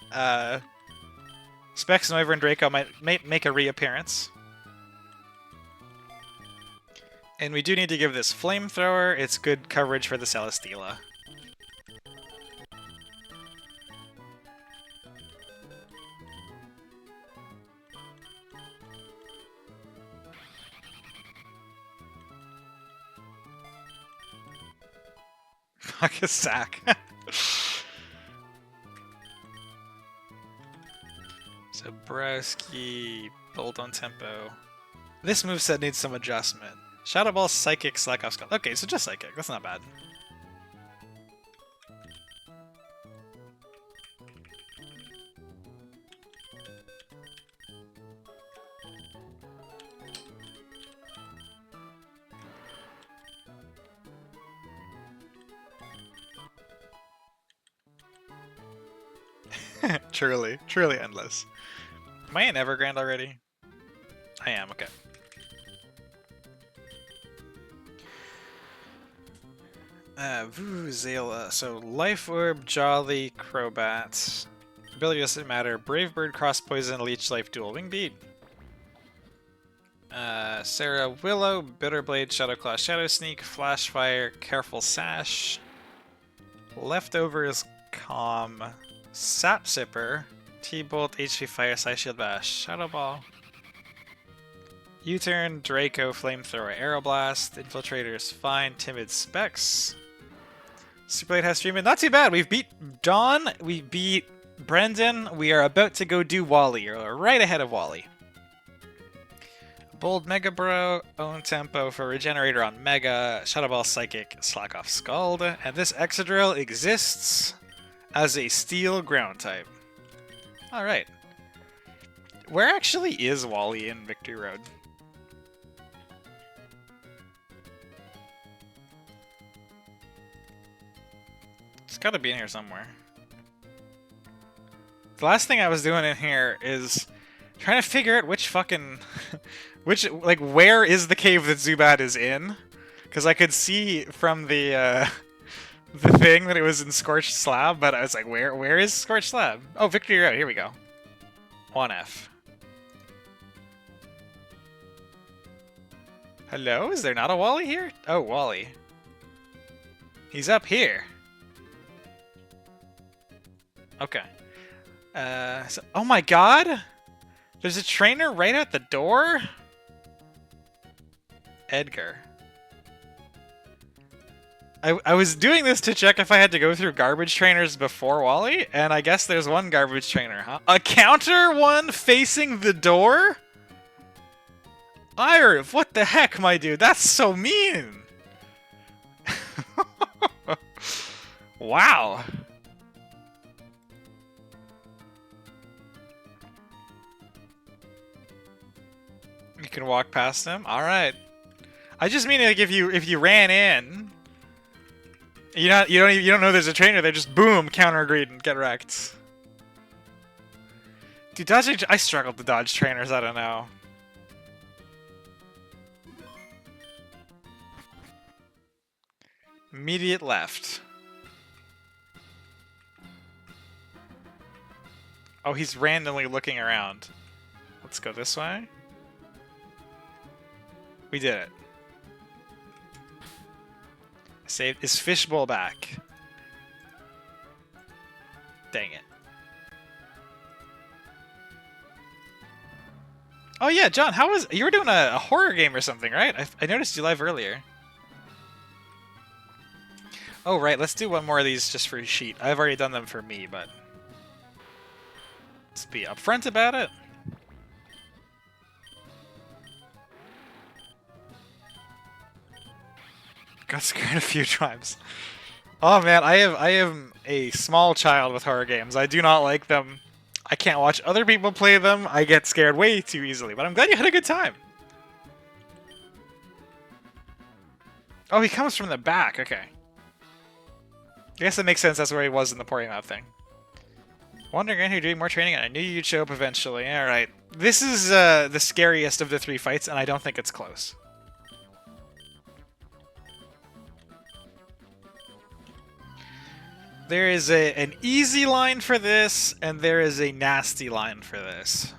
Specs, Noivern, Draco might make a reappearance. And we do need to give this Flamethrower. It's good coverage for the Celesteela. Fuck a sack. So Browski, Bolt on Tempo. This moveset needs some adjustment. Shadow Ball, Psychic, Slack Off Skull. Okay, so just Psychic. That's not bad. Truly, truly endless. Am I in Evergrande already? I am, okay. Vuvuzela. So Life Orb, Jolly, Crobat. Ability doesn't matter. Brave Bird, Cross Poison, Leech Life, Dual Wing Beat. Sarah, Willow, Bitter Blade, Shadow Claw, Shadow Sneak, Flash Fire, Careful Sash. Leftovers, Calm, Sap Sipper, T-Bolt, HP Fire, Psy Shield, Bash, Shadow Ball. U-Turn, Draco, Flamethrower, Aeroblast, Infiltrator's fine, Timid Specs. Superblade has streamed. Not too bad. We've beat Dawn, we beat Brendan. We are about to go do Wally. We're right ahead of Wally. Bold Mega Bro, Own Tempo for Regenerator on Mega, Shadow Ball, Psychic, Slack Off Scald. And this Excadrill exists as a Steel Ground type. Alright. Where actually is Wally in Victory Road? It's gotta be in here somewhere. The last thing I was doing in here is trying to figure out which fucking... where is the cave that Zubat is in? Because I could see from the thing that it was in Scorched Slab, but I was like, where is Scorched Slab? Oh, Victory Road, here we go. 1F. Hello? Is there not a Wally here? Oh, Wally. He's up here. Okay. Oh my god! There's a trainer right at the door? Edgar. I was doing this to check if I had to go through garbage trainers before Wally, and I guess there's one garbage trainer, huh? A counter one facing the door? Irv, what the heck, my dude? That's so mean! Wow. You can walk past him? Alright. I just mean like if you ran in, you don't know there's a trainer there, just boom, counter greed and get wrecked. Dude, dodging, I struggled to dodge trainers, I don't know. Immediate left. Oh, he's randomly looking around. Let's go this way. We did it. Saved. Is Fishbowl back? Dang it. Oh yeah, John, how was you were doing a horror game or something, right? I noticed you live earlier. Oh right, let's do one more of these just for a sheet. I've already done them for me, but let's be upfront about it. Got scared a few times. Oh man, I am a small child with horror games. I do not like them. I can't watch other people play them. I get scared way too easily. But I'm glad you had a good time. Oh, he comes from the back. Okay. I guess that makes sense. That's where he was in the party map thing. Wondering if you're doing more training, and I knew you'd show up eventually. All right. This is the scariest of the 3 fights, and I don't think it's close. There is an easy line for this, and there is a nasty line for this.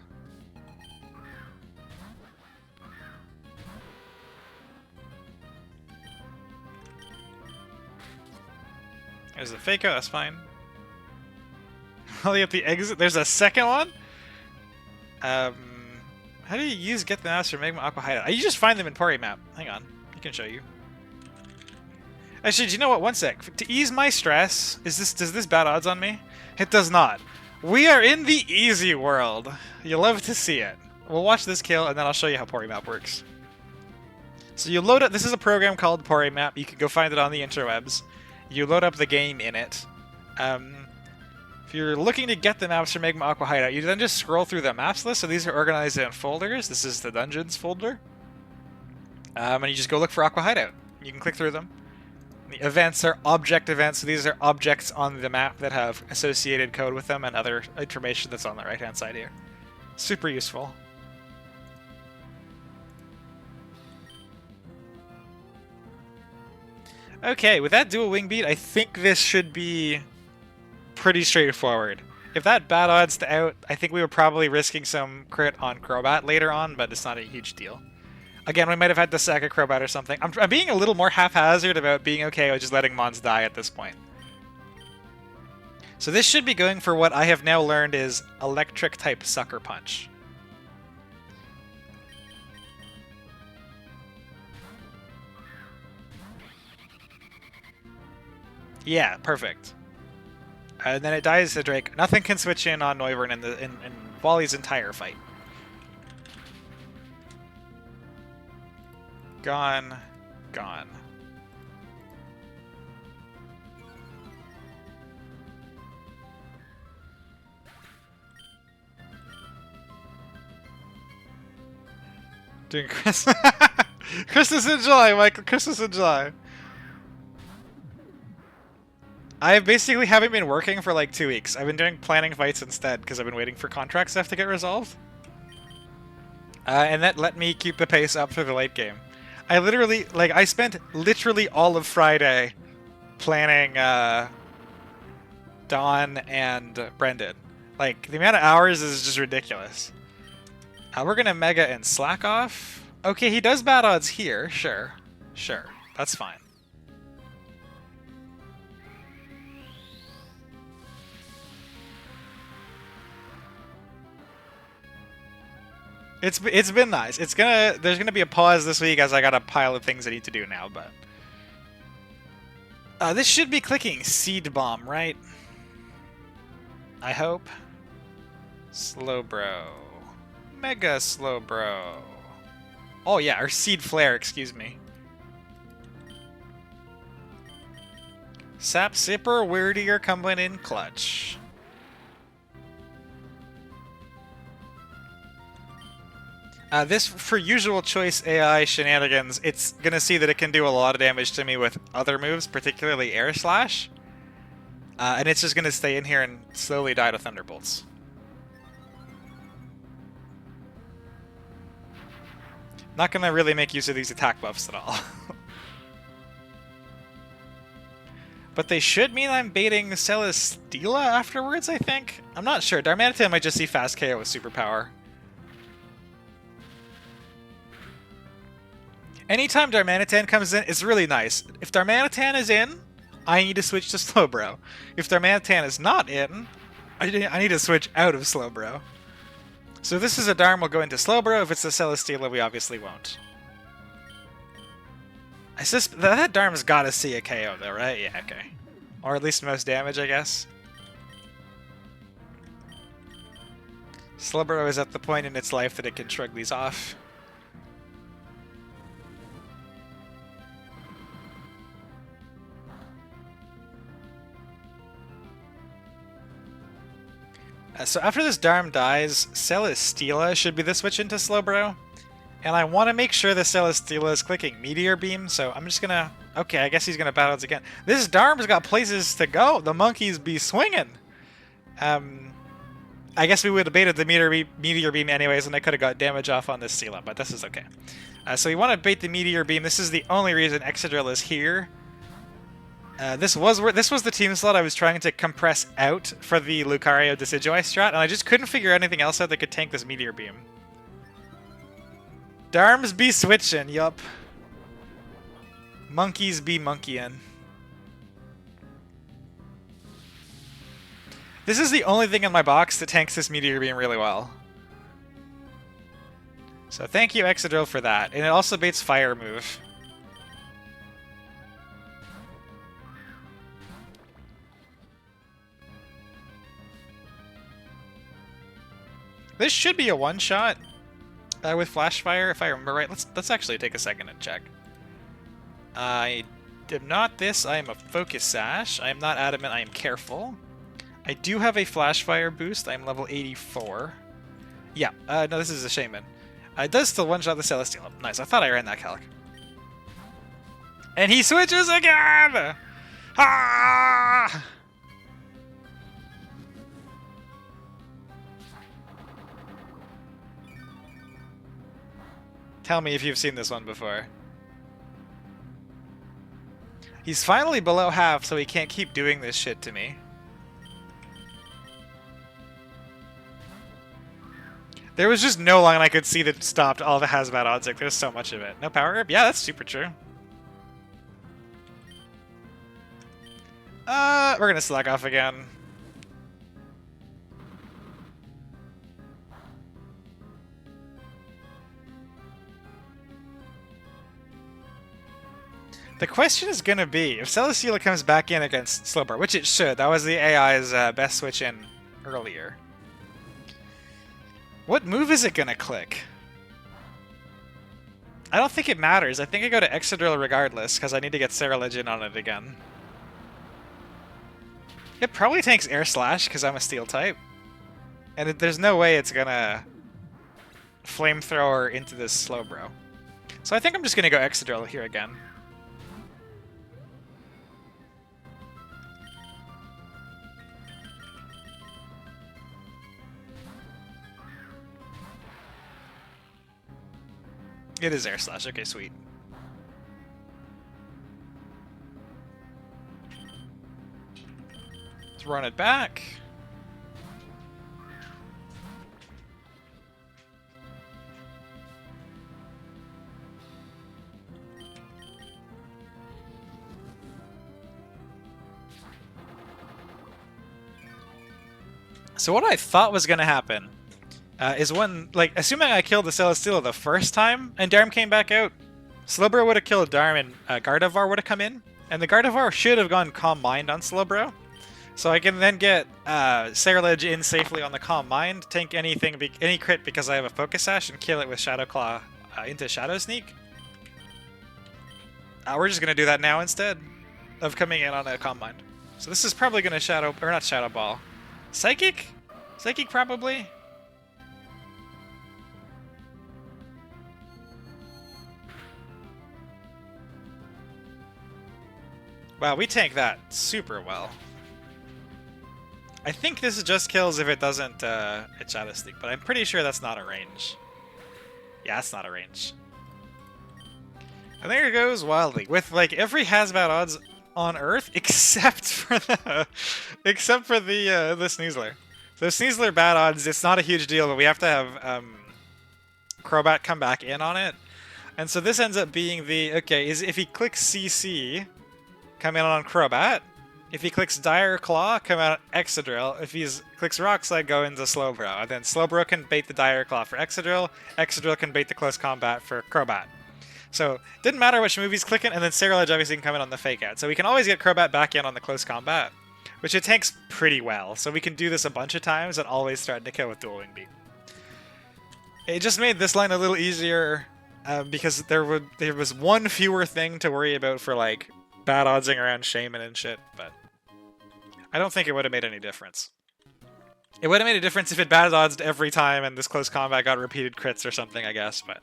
There's the fake out, that's fine. Only at the exit. There's a second one? How do you use Get the Mouse or Magma Aqua Hideout? You just find them in Party Map. Hang on, I can show you. Actually, do you know what? One sec. To ease my stress, does this bad odds on me? It does not. We are in the easy world. You'll love to see it. We'll watch this kill, and then I'll show you how Party Map works. So you load up. This is a program called Party Map. You can go find it on the interwebs. You load up the game in it. If you're looking to get the maps for Magma Aqua Hideout, you then just scroll through the maps list. So these are organized in folders. This is the Dungeons folder. And you just go look for Aqua Hideout. You can click through them. The events are object events, so these are objects on the map that have associated code with them and other information that's on the right-hand side here. Super useful. Okay, with that dual wing beat, I think this should be pretty straightforward. If that bad odds to out, I think we were probably risking some crit on Crobat later on, but it's not a huge deal. Again, we might have had to sack a Crobat or something. I'm being a little more haphazard about being okay with just letting Mons die at this point. So this should be going for what I have now learned is electric-type Sucker Punch. Yeah, perfect. And then it dies to Drake. Nothing can switch in on Noivern in Wally's entire fight. Gone. Gone. Doing Christmas. Christmas in July, Michael. Christmas in July. I basically haven't been working for like 2 weeks. I've been doing planning fights instead because I've been waiting for contract stuff to get resolved. And that let me keep the pace up for the late game. I literally, like, I spent literally all of Friday planning Dawn and Brendan. Like, the amount of hours is just ridiculous. We're gonna Mega and Slack off. Okay, he does bad odds here. Sure. Sure. That's fine. It's been nice. There's gonna be a pause this week as I got a pile of things I need to do now, but this should be clicking Seed Bomb, right? I hope. Slow Bro. Mega Slow Bro. Oh yeah, or Seed Flare, excuse me. Sap Sipper, Weirdier coming in clutch. This, for usual choice AI shenanigans, it's gonna see that it can do a lot of damage to me with other moves, particularly Air Slash. And it's just gonna stay in here and slowly die to Thunderbolts. Not gonna really make use of these attack buffs at all. But they should mean I'm baiting Celesteela afterwards, I think? I'm not sure. Darmanitan might just see fast KO with Superpower. Anytime Darmanitan comes in, it's really nice. If Darmanitan is in, I need to switch to Slowbro. If Darmanitan is not in, I need to switch out of Slowbro. So if this is a Darm, we'll go into Slowbro. If it's a Celesteela, we obviously won't. That Darm's gotta see a KO though, right? Yeah, okay. Or at least most damage, I guess. Slowbro is at the point in its life that it can shrug these off. So after this Darm dies, Celesteela should be the switch into Slowbro. And I want to make sure the Celesteela is clicking Meteor Beam, so I'm just gonna... Okay, I guess he's gonna Battle Dance again. This Darm's got places to go! The monkeys be swinging! I guess we would have baited the Meteor Beam anyways, and I could have got damage off on this Steela, but this is okay. So we want to bait the Meteor Beam. This is the only reason Excadrill is here. This was the team slot I was trying to compress out for the Lucario Decidueye strat, and I just couldn't figure anything else out that could tank this Meteor Beam. Darms be switching, yup. Monkeys be monkeying. This is the only thing in my box that tanks this Meteor Beam really well. So thank you, Excadrill, for that. And it also baits Fire move. This should be a one-shot with Flash Fire, if I remember right. Let's actually take a second and check. I am not this. I am a Focus Sash. I am not Adamant. I am Careful. I do have a Flash Fire boost. I am level 84. Yeah, no, this is a Shaman. It does still one-shot the Celesteela. Nice, I thought I ran that calc. And he switches again! Ah! Tell me if you've seen this one before. He's finally below half, so he can't keep doing this shit to me. There was just no line I could see that stopped all the Hazmat odds. Like, there's so much of it. No power grip? Yeah, that's super true. We're gonna slack off again. The question is gonna be, if Celesteela comes back in against Slowbro, which it should, that was the AI's best switch in earlier. What move is it gonna click? I don't think it matters. I think I go to Excadrill regardless, because I need to get Ceruledge in on it again. It probably tanks Air Slash, because I'm a Steel type. And there's no way it's gonna Flamethrower into this Slowbro. So I think I'm just gonna go Excadrill here again. It is Air Slash. Okay, sweet. Let's run it back. So what I thought was going to happen is when, like, assuming I killed the Celesteela the first time and Darm came back out, Slowbro would have killed Darm and Gardevoir would have come in, and the Gardevoir should have gone Calm Mind on Slowbro. So I can then get Ceruledge in safely on the Calm Mind, tank anything, any crit because I have a Focus Sash, and kill it with Shadow Claw into Shadow Sneak. We're just going to do that now instead of coming in on a Calm Mind. So this is probably going to Shadow, or not Shadow Ball. Psychic? Psychic probably? Wow, we tank that super well. I think this just kills if it doesn't hit Shadow Sneak, but I'm pretty sure that's not a range. Yeah, that's not a range. And there it goes wildly, with like every Hazmat odds on Earth except for the Sneasler. So Sneasler bad odds, it's not a huge deal, but we have to have Crobat come back in on it. And so this ends up being the, okay, is if he clicks CC, come in on Crobat, If he clicks Dire Claw, come out Excadrill. If he clicks Rock Slide, go into Slowbro. And then Slowbro can bait the Dire Claw for Excadrill. Excadrill can bait the Close Combat for Crobat. So, didn't matter which move he's clicking, and then Cerulege obviously can come in on the Fake Out. So we can always get Crobat back in on the Close Combat, which it tanks pretty well. So we can do this a bunch of times and always threaten to kill with Dual Wing Beat. It just made this line a little easier because there was one fewer thing to worry about for like bad oddsing around Shaman and shit, but I don't think it would have made any difference. It would have made a difference if it bad oddsed every time and this Close Combat got repeated crits or something, I guess, but...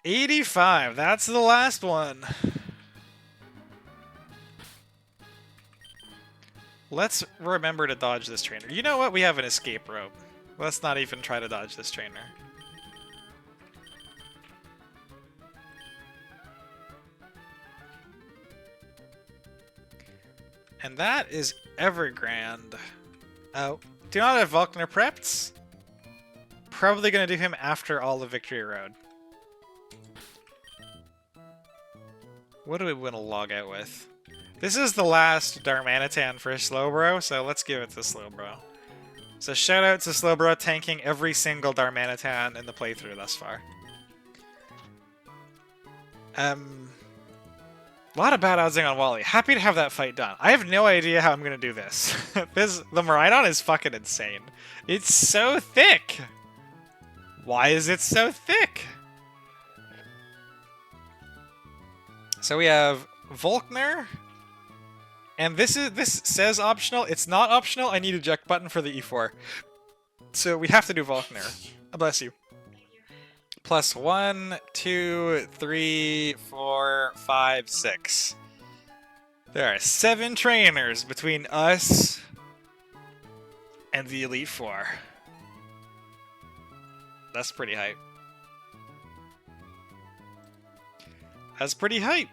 $85, that's the last one. Let's remember to dodge this trainer. You know what? We have an escape rope. Let's not even try to dodge this trainer. And that is Evergrande. Oh, do not have Volkner prepped? Probably going to do him after all of Victory Road. What do we want to log out with? This is the last Darmanitan for Slowbro, so let's give it to Slowbro. So shout out to Slowbro tanking every single Darmanitan in the playthrough thus far. A lot of bad oddsing on Wally. Happy to have that fight done. I have no idea how I'm gonna do this. The Miraidon is fucking insane. It's so thick! Why is it so thick? So we have Volkner, and this says optional. It's not optional. I need a eject button for the E4. So we have to do Volkner. Bless you. Plus 1, 2, 3, 4, 5, 6. There are 7 trainers between us and the Elite Four. That's pretty hype. That's pretty hype.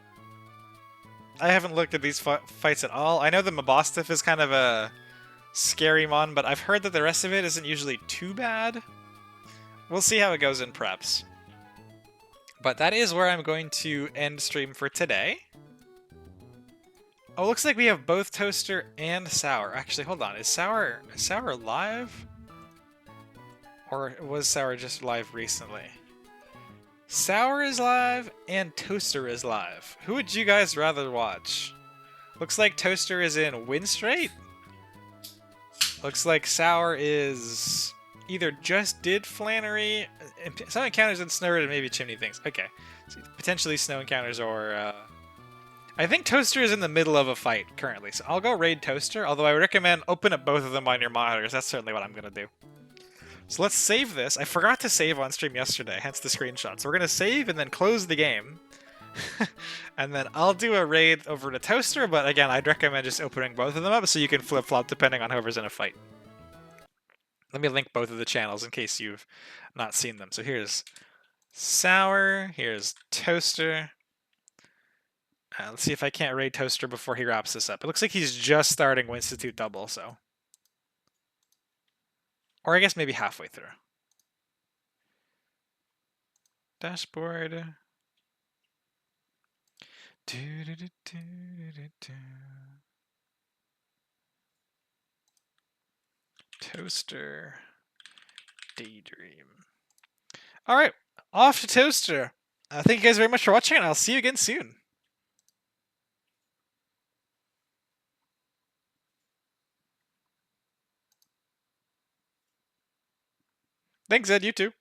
I haven't looked at these fights at all. I know the Mabostiff is kind of a scary mon, but I've heard that the rest of it isn't usually too bad. We'll see how it goes in preps. But that is where I'm going to end stream for today. Oh, looks like we have both Toaster and Sour. Actually, hold on. Is Sour live? Or was Sour just live recently? Sour is live, and Toaster is live. Who would you guys rather watch? Looks like Toaster is in Win Straight. Looks like Sour is either just did Flannery, some encounters in Snow and maybe Chimney Things. Okay, so potentially Snow encounters or... I think Toaster is in the middle of a fight currently, so I'll go raid Toaster, although I recommend open up both of them on your monitors. That's certainly what I'm going to do. So let's save this. I forgot to save on stream yesterday, hence the screenshot. So we're going to save and then close the game. And then I'll do a raid over to Toaster, but again, I'd recommend just opening both of them up so you can flip-flop depending on whoever's in a fight. Let me link both of the channels in case you've not seen them. So here's Sour, here's Toaster. Let's see if I can't raid Toaster before he wraps this up. It looks like he's just starting Winstitute Double, so... Or I guess maybe halfway through. Dashboard. Toaster. Daydream. Alright, off to Toaster. Thank you guys very much for watching, and I'll see you again soon. Thanks, Ed. You too.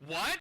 What?